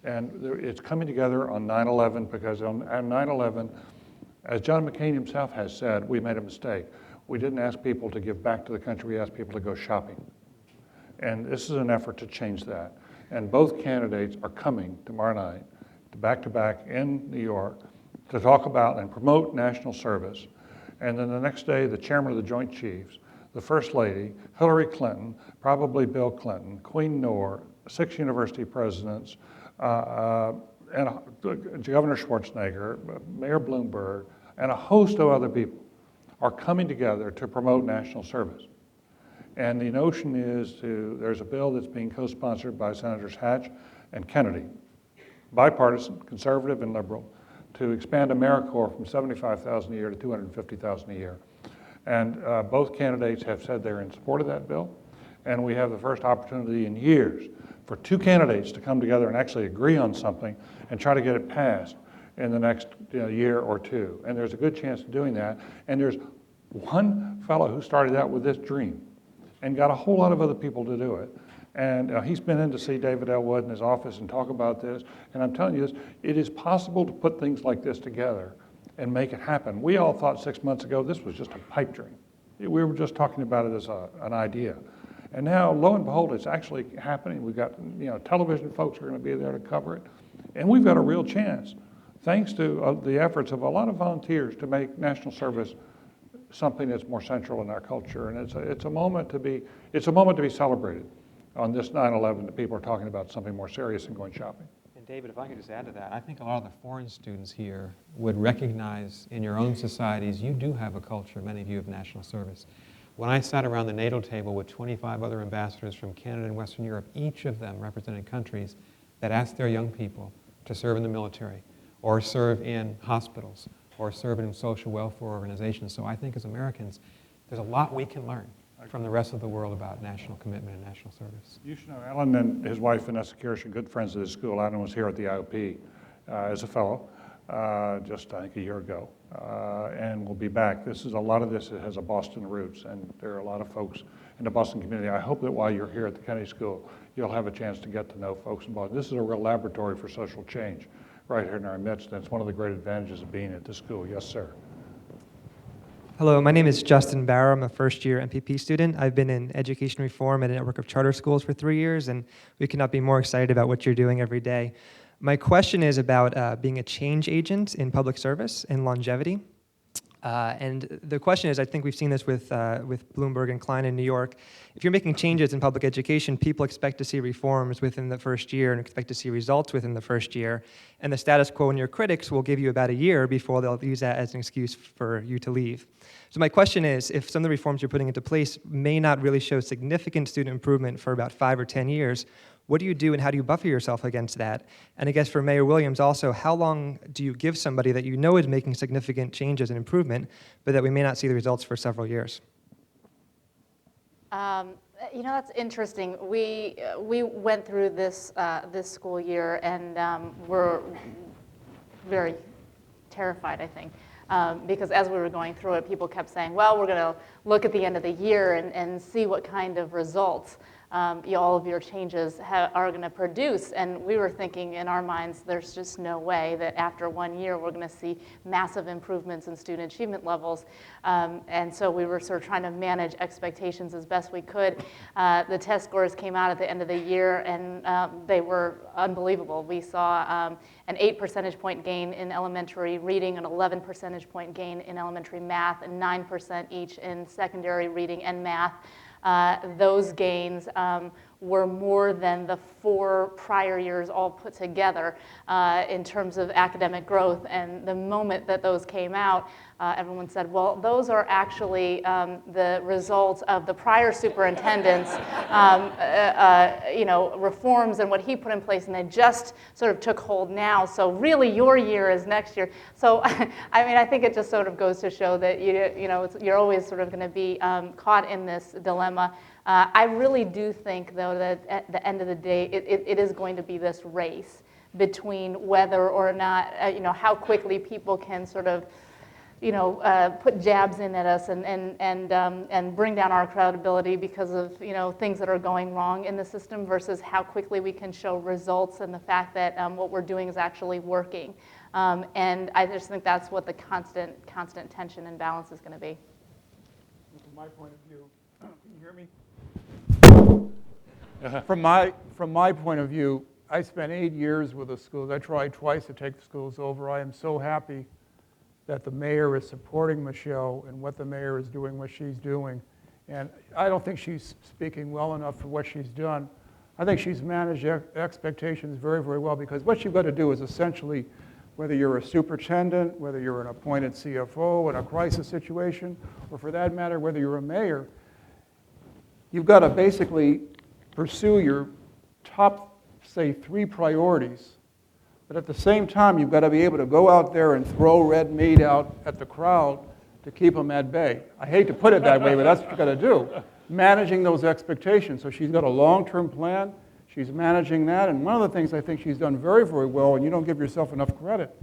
And it's coming together on 9/11 because on 9/11, as John McCain himself has said, we made a mistake. We didn't ask people to give back to the country, we asked people to go shopping. And this is an effort to change that. And both candidates are coming tomorrow night, back-to-back in New York, to talk about and promote national service. And then the next day, the chairman of the Joint Chiefs, the First Lady, Hillary Clinton, probably Bill Clinton, Queen Noor, 6 university presidents, and Governor Schwarzenegger, Mayor Bloomberg, and a host of other people are coming together to promote national service. And the notion is there's a bill that's being co-sponsored by Senators Hatch and Kennedy, bipartisan, conservative and liberal, to expand AmeriCorps from $75,000 a year to $250,000 a year. And both candidates have said they're in support of that bill. And we have the first opportunity in years for 2 candidates to come together and actually agree on something and try to get it passed in the next year or 2. And there's a good chance of doing that. And there's one fellow who started out with this dream and got a whole lot of other people to do it. And he's been in to see David Elwood in his office and talk about this. And I'm telling you this, it is possible to put things like this together and make it happen. We all thought 6 months ago this was just a pipe dream. We were just talking about it as an idea. And now, lo and behold, it's actually happening. We've got television folks are going to be there to cover it. And we've got a real chance, thanks to the efforts of a lot of volunteers, to make national service something that's more central in our culture. And it's a moment to be celebrated on this 9/11 that people are talking about something more serious than going shopping. And David, if I could just add to that, I think a lot of the foreign students here would recognize in your own societies you do have a culture, many of you, of national service. When I sat around the NATO table with 25 other ambassadors from Canada and Western Europe, each of them represented countries that asked their young people to serve in the military or serve in hospitals or serve in social welfare organizations. So I think as Americans, there's a lot we can learn from the rest of the world about national commitment and national service. You should know Alan and his wife Vanessa Kirsch are good friends of this school. Alan was here at the IOP as a fellow just I think a year ago, and we'll be back. A lot of this has a Boston roots, and there are a lot of folks in the Boston community. I hope that while you're here at the Kennedy School, you'll have a chance to get to know folks in Boston. This is a real laboratory for social change right here in our midst, and it's one of the great advantages of being at this school. Yes, sir. Hello, my name is Justin Barrow. I'm a first-year MPP student. I've been in education reform at a network of charter schools for 3 years, and we could not be more excited about what you're doing every day. My question is about being a change agent in public service and longevity. And the question is, I think we've seen this with Bloomberg and Klein in New York. If you're making changes in public education, people expect to see reforms within the first year and expect to see results within the first year. And the status quo and your critics will give you about a year before they'll use that as an excuse for you to leave. So my question is, if some of the reforms you're putting into place may not really show significant student improvement for about 5 or 10 years, what do you do and how do you buffer yourself against that? And I guess for Mayor Williams also, how long do you give somebody that you know is making significant changes and improvement, but that we may not see the results for several years? You know, that's interesting. We went through this school year and we're very terrified, I think. Because as we were going through it, people kept saying, well, we're going to look at the end of the year and see what kind of results all of your changes are going to produce. And we were thinking in our minds, there's just no way that after 1 year we're going to see massive improvements in student achievement levels. And so we were sort of trying to manage expectations as best we could. The test scores came out at the end of the year and they were unbelievable. We saw an 8 percentage point gain in elementary reading, an 11 percentage point gain in elementary math, and 9% each in secondary reading and math. Those gains were more than the 4 prior years all put together in terms of academic growth. And the moment that those came out, everyone said, well, those are actually the results of the prior superintendent's reforms and what he put in place, and they just sort of took hold now. So really your year is next year. So I mean, I think it just sort of goes to show that you're always sort of going to be caught in this dilemma. I really do think, though, that at the end of the day, it is going to be this race between whether or not, how quickly people can sort of, put jabs in at us and bring down our credibility because of, things that are going wrong in the system versus how quickly we can show results and the fact that what we're doing is actually working. And I just think that's what the constant tension and balance is going to be. From my point of view, can you hear me? From my point of view, I spent 8 years with the schools. I tried twice to take the schools over. I am so happy that the mayor is supporting Michelle and what the mayor is doing, what she's doing. And I don't think she's speaking well enough for what she's done. I think she's managed expectations very, very well, because what you've got to do is essentially, whether you're a superintendent, whether you're an appointed CFO in a crisis situation, or for that matter, whether you're a mayor, you've got to basically pursue your top, say, 3 priorities. But at the same time, you've got to be able to go out there and throw red meat out at the crowd to keep them at bay. I hate to put it that way, but that's what you've got to do. Managing those expectations. So she's got a long-term plan. She's managing that. And one of the things I think she's done very, very well, and you don't give yourself enough credit,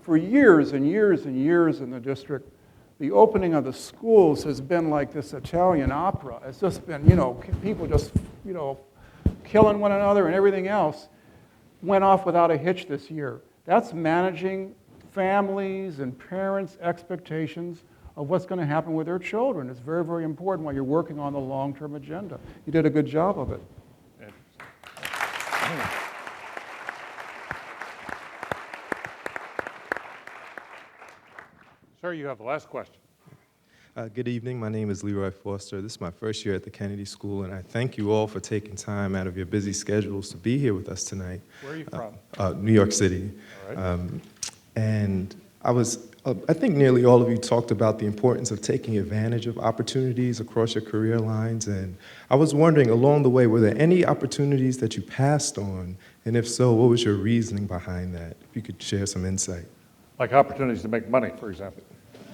for years and years and years in the district, the opening of the schools has been like this Italian opera. It's just been, people just, killing one another and everything else. Went off without a hitch this year. That's managing families and parents' expectations of what's going to happen with their children. It's very, very important while you're working on the long-term agenda. You did a good job of it. Sir, you have the last question. Good evening. My name is Leroy Foster. This is my first year at the Kennedy School, and I thank you all for taking time out of your busy schedules to be here with us tonight. Where are you from? New York City. All right. And I think nearly all of you talked about the importance of taking advantage of opportunities across your career lines, and I was wondering, along the way, were there any opportunities that you passed on? And if so, what was your reasoning behind that? If you could share some insight. Like opportunities to make money, for example.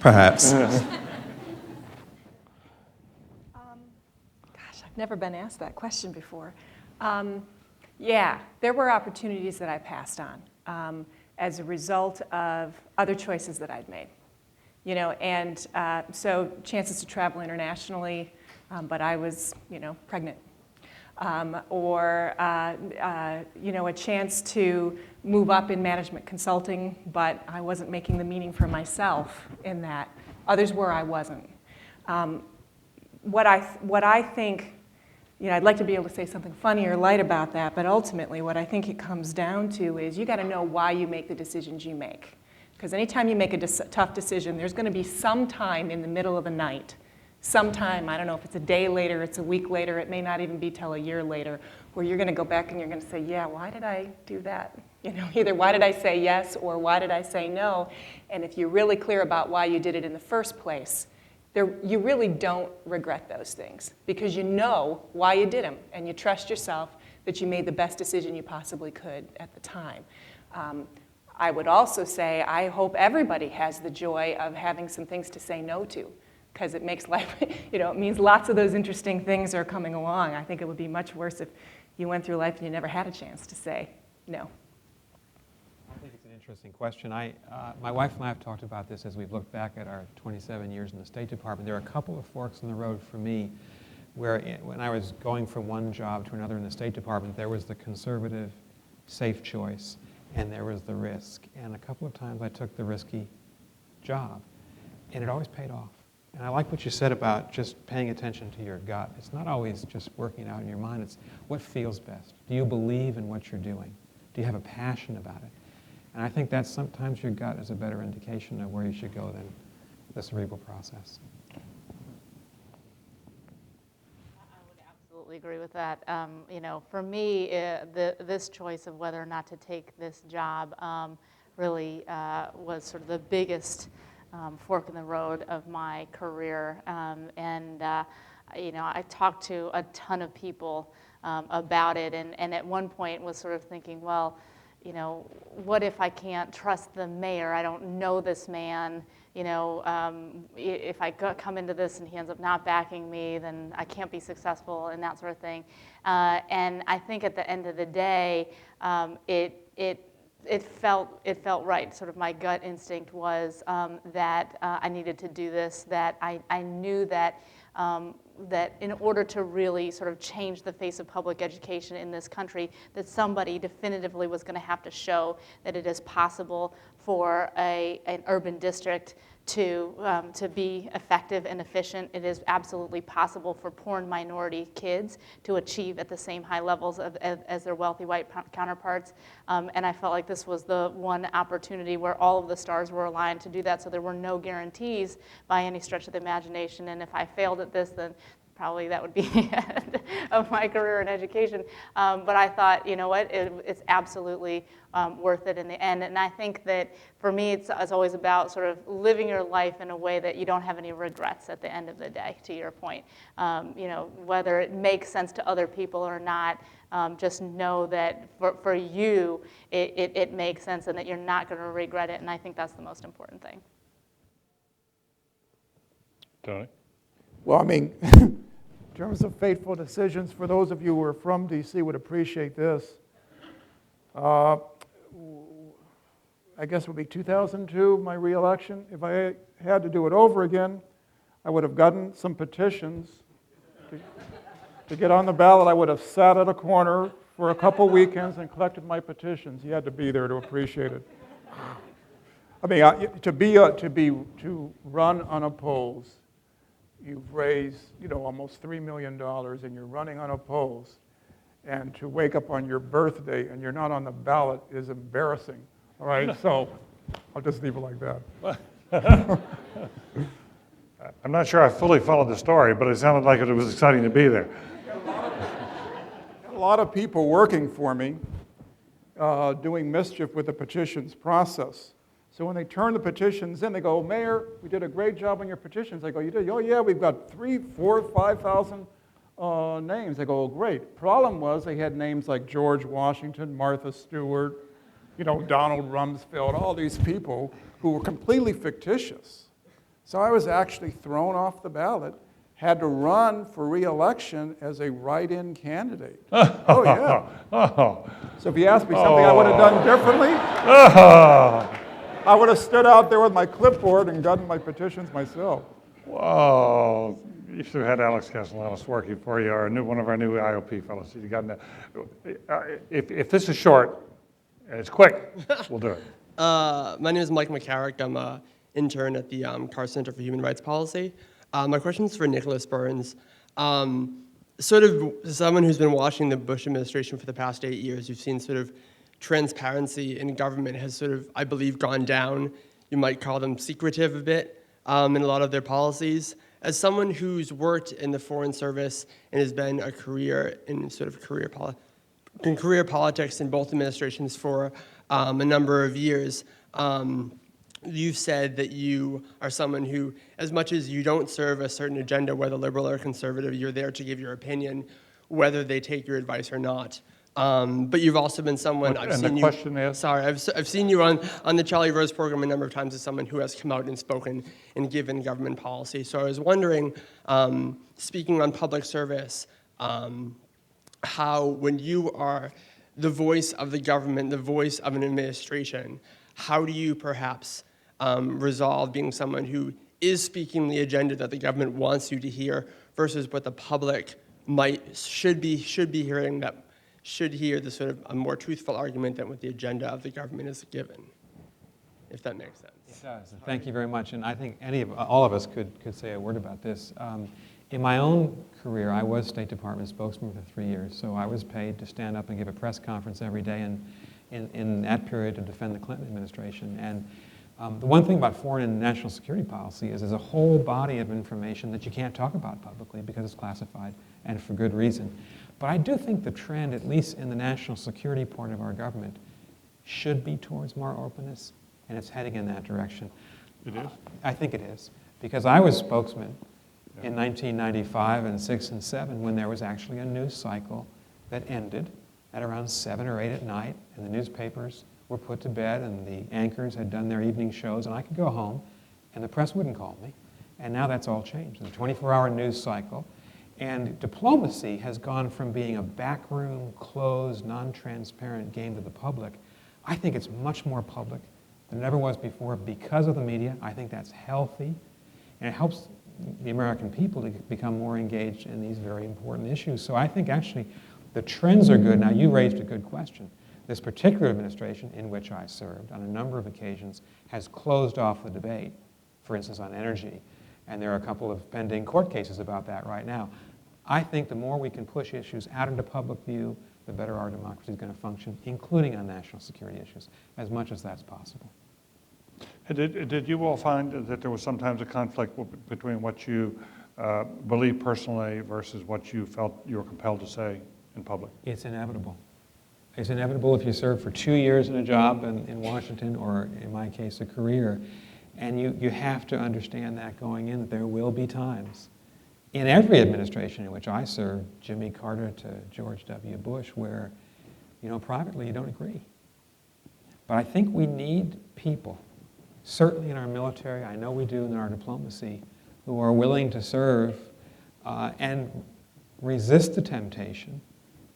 Perhaps. Never been asked that question before. Yeah, there were opportunities that I passed on as a result of other choices that I'd made. You know, and so chances to travel internationally, but I was, you know, pregnant. Or you know, a chance to move up in management consulting, but I wasn't making the meaning for myself in that. Others were, I wasn't. What I think, you know, I'd like to be able to say something funny or light about that, but ultimately what I think it comes down to is you got to know why you make the decisions you make. Because anytime you make a tough decision, there's going to be some time in the middle of the night, sometime, I don't know if it's a day later, it's a week later, it may not even be till a year later, where you're going to go back and you're going to say, yeah, why did I do that? You know, either why did I say yes or why did I say no? And if you're really clear about why you did it in the first place, you really don't regret those things because you know why you did them and you trust yourself that you made the best decision you possibly could at the time. I would also say I hope everybody has the joy of having some things to say no to because it makes life, you know, it means lots of those interesting things are coming along. I think it would be much worse if you went through life and you never had a chance to say no. I think it's an interesting question. My wife and I have talked about this as we've looked back at our 27 years in the State Department. There are a couple of forks in the road for me where when I was going from one job to another in the State Department, there was the conservative, safe choice, and there was the risk. And a couple of times I took the risky job, and it always paid off. And I like what you said about just paying attention to your gut. It's not always just working out in your mind. It's what feels best. Do you believe in what you're doing? Do you have a passion about it? And I think that sometimes your gut is a better indication of where you should go than the cerebral process. Absolutely agree with that. You know, for me, this choice of whether or not to take this job really was sort of the biggest fork in the road of my career. You know, I talked to a ton of people about it, and at one point was sort of thinking, well, you know, what if I can't trust the mayor? I don't know this man. You know, if I come into this and he ends up not backing me, then I can't be successful and that sort of thing. And I think at the end of the day, it felt right. Sort of my gut instinct was that I needed to do this. That I knew that that in order to really sort of change the face of public education in this country, that somebody definitively was going to have to show that it is possible for an urban district to be effective and efficient. It is absolutely possible for poor and minority kids to achieve at the same high levels as their wealthy white counterparts. And I felt like this was the one opportunity where all of the stars were aligned to do that, so there were no guarantees by any stretch of the imagination. And if I failed at this, then probably that would be the end of my career in education. But I thought, you know what, it's absolutely worth it in the end. And I think that for me, it's always about sort of living your life in a way that you don't have any regrets at the end of the day, to your point. You know, whether it makes sense to other people or not, just know that for you, it makes sense and that you're not going to regret it. And I think that's the most important thing. Tony? Well, I mean, in terms of fateful decisions, for those of you who are from D.C. would appreciate this. I guess it would be 2002, my reelection. If I had to do it over again, I would have gotten some petitions to get on the ballot. I would have sat at a corner for a couple weekends and collected my petitions. You had to be there to appreciate it. I mean, to run unopposed, you've raised, you know, almost $3 million, and you're running unopposed. And to wake up on your birthday and you're not on the ballot is embarrassing. All right, so I'll just leave it like that. I'm not sure I fully followed the story, but it sounded like it was exciting to be there. A lot of people working for me doing mischief with the petitions process. So when they turn the petitions in, they go, Mayor, we did a great job on your petitions. I go, you did? Oh, yeah, we've got 3,000, 4,000, 5,000 names. I go, oh, great. Problem was they had names like George Washington, Martha Stewart, you know, Donald Rumsfeld, all these people who were completely fictitious. So I was actually thrown off the ballot, had to run for re-election as a write-in candidate. Oh, yeah. Oh. So if you asked me something I would have done differently, Oh. I would have stood out there with my clipboard and gotten my petitions myself. Whoa. You should have had Alex Castellanos working for you, or one of our new IOP fellows. You got if this is short and it's quick, we'll do it. My name is Mike McCarrick. I'm an intern at the Carr Center for Human Rights Policy. My question is for Nicholas Burns. Sort of someone who's been watching the Bush administration for the past 8 years, you've seen sort of transparency in government has sort of, I believe, gone down. You might call them secretive a bit in a lot of their policies. As someone who's worked in the Foreign Service and has been a career in sort of career politics in both administrations for a number of years, you've said that you are someone who, as much as you don't serve a certain agenda, whether liberal or conservative, you're there to give your opinion, whether they take your advice or not. But you've also been someone I've seen you. Question is? Sorry, I've seen you on the Charlie Rose program a number of times as someone who has come out and spoken and given government policy. So I was wondering, speaking on public service, how when you are the voice of the government, the voice of an administration, how do you perhaps resolve being someone who is speaking the agenda that the government wants you to hear versus what the public should be hearing, that should hear the sort of a more truthful argument than what the agenda of the government is given, if that makes sense. It does. Thank you very much. And I think all of us could say a word about this. In my own career, I was State Department spokesman for 3 years, so I was paid to stand up and give a press conference every day, and in that period to defend the Clinton administration. And the one thing about foreign and national security policy is there's a whole body of information that you can't talk about publicly because it's classified, and for good reason. But I do think the trend, at least in the national security part of our government, should be towards more openness, and it's heading in that direction. It is? I think it is, because I was spokesman in 1995 and 6 and 7 when there was actually a news cycle that ended at around 7 or 8 at night, and the newspapers were put to bed, and the anchors had done their evening shows, and I could go home, and the press wouldn't call me. And now that's all changed. There's a 24-hour news cycle, and diplomacy has gone from being a backroom, closed, non-transparent game to the public. I think it's much more public than it ever was before because of the media. I think that's healthy, and it helps the American people to become more engaged in these very important issues. So I think actually the trends are good. Now, you raised a good question. This particular administration in which I served on a number of occasions has closed off the debate, for instance, on energy. And there are a couple of pending court cases about that right now. I think the more we can push issues out into public view, the better our democracy is going to function, including on national security issues, as much as that's possible. Did you all find that there was sometimes a conflict between what you believe personally versus what you felt you were compelled to say in public? It's inevitable. It's inevitable if you serve for 2 years in a job in Washington, or in my case, a career. And you have to understand that going in, that there will be times in every administration in which I served, Jimmy Carter to George W. Bush, where, privately you don't agree. But I think we need people, certainly in our military, I know we do in our diplomacy, who are willing to serve and resist the temptation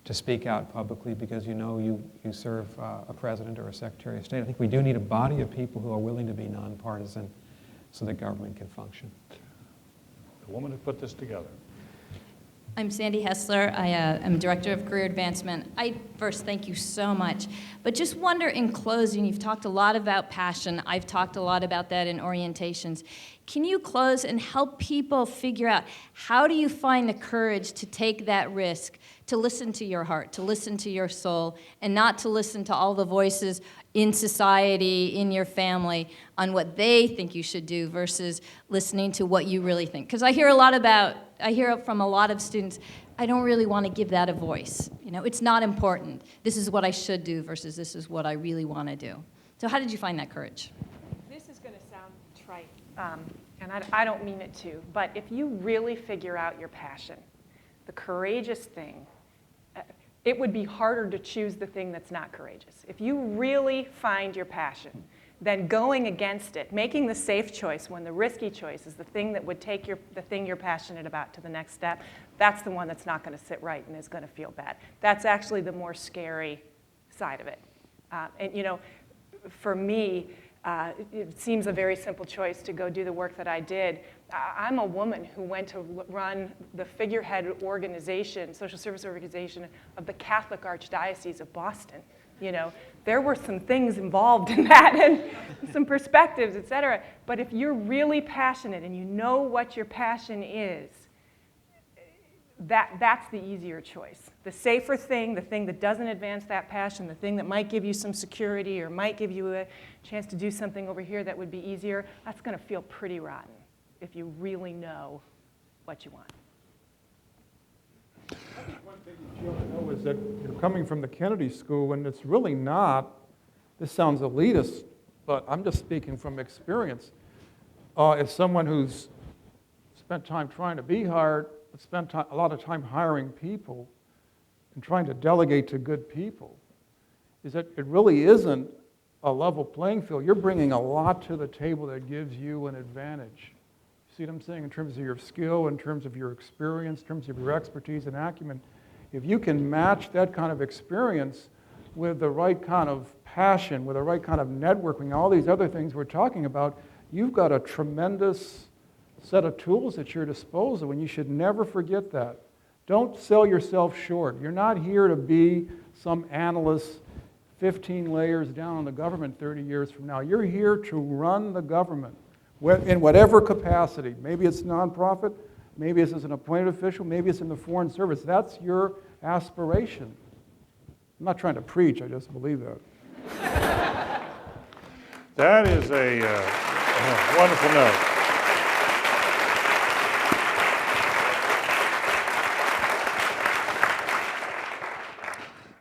to speak out publicly because you serve a president or a secretary of state. I think we do need a body of people who are willing to be nonpartisan so that government can function. The woman who put this together. I'm Sandy Hessler. I am Director of Career Advancement. I first thank you so much. But just wonder in closing, you've talked a lot about passion. I've talked a lot about that in orientations. Can you close and help people figure out how do you find the courage to take that risk, to listen to your heart, to listen to your soul, and not to listen to all the voices in society, in your family, on what they think you should do versus listening to what you really think? Because I hear from a lot of students, I don't really want to give that a voice. It's not important. This is what I should do versus this is what I really want to do. So how did you find that courage? This is going to sound trite, and I don't mean it to, but if you really figure out your passion, the courageous thing, it would be harder to choose the thing that's not courageous. If you really find your passion, then going against it, making the safe choice when the risky choice is the thing that would take the thing you're passionate about to the next step, that's the one that's not going to sit right and is going to feel bad. That's actually the more scary side of it. And you know, for me, it seems a very simple choice to go do the work that I did. I'm a woman who went to run the figurehead organization, social service organization of the Catholic Archdiocese of Boston. You know, there were some things involved in that and some perspectives, et cetera. But if you're really passionate and you know what your passion is, that's the easier choice. The safer thing, the thing that doesn't advance that passion, the thing that might give you some security or might give you a chance to do something over here that would be easier, that's going to feel pretty rotten if you really know what you want. One thing you ought to know is that you're coming from the Kennedy School, and it's really not, this sounds elitist, but I'm just speaking from experience. As someone who's spent time trying to be hired, spent a lot of time hiring people and trying to delegate to good people, is that it really isn't a level playing field. You're bringing a lot to the table that gives you an advantage. See what I'm saying? In terms of your skill, in terms of your experience, in terms of your expertise and acumen. If you can match that kind of experience with the right kind of passion, with the right kind of networking, all these other things we're talking about, you've got a tremendous set of tools at your disposal, and you should never forget that. Don't sell yourself short. You're not here to be some analyst 15 layers down on the government 30 years from now. You're here to run the government in whatever capacity. Maybe it's nonprofit, maybe it's as an appointed official, maybe it's in the Foreign Service. That's your aspiration. I'm not trying to preach, I just believe that. That is a wonderful note.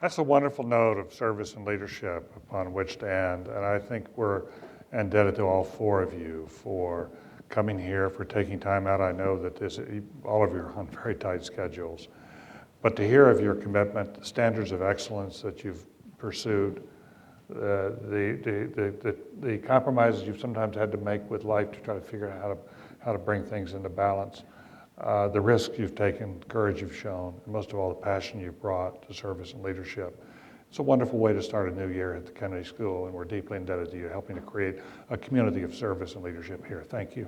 That's a wonderful note of service and leadership upon which to end, and I think we're indebted to all four of you for coming here, for taking time out. I know that all of you are on very tight schedules, but to hear of your commitment, the standards of excellence that you've pursued, the compromises you've sometimes had to make with life to try to figure out how to bring things into balance, the risks you've taken, the courage you've shown, and most of all, the passion you've brought to service and leadership. It's a wonderful way to start a new year at the Kennedy School, and we're deeply indebted to you helping to create a community of service and leadership here. Thank you.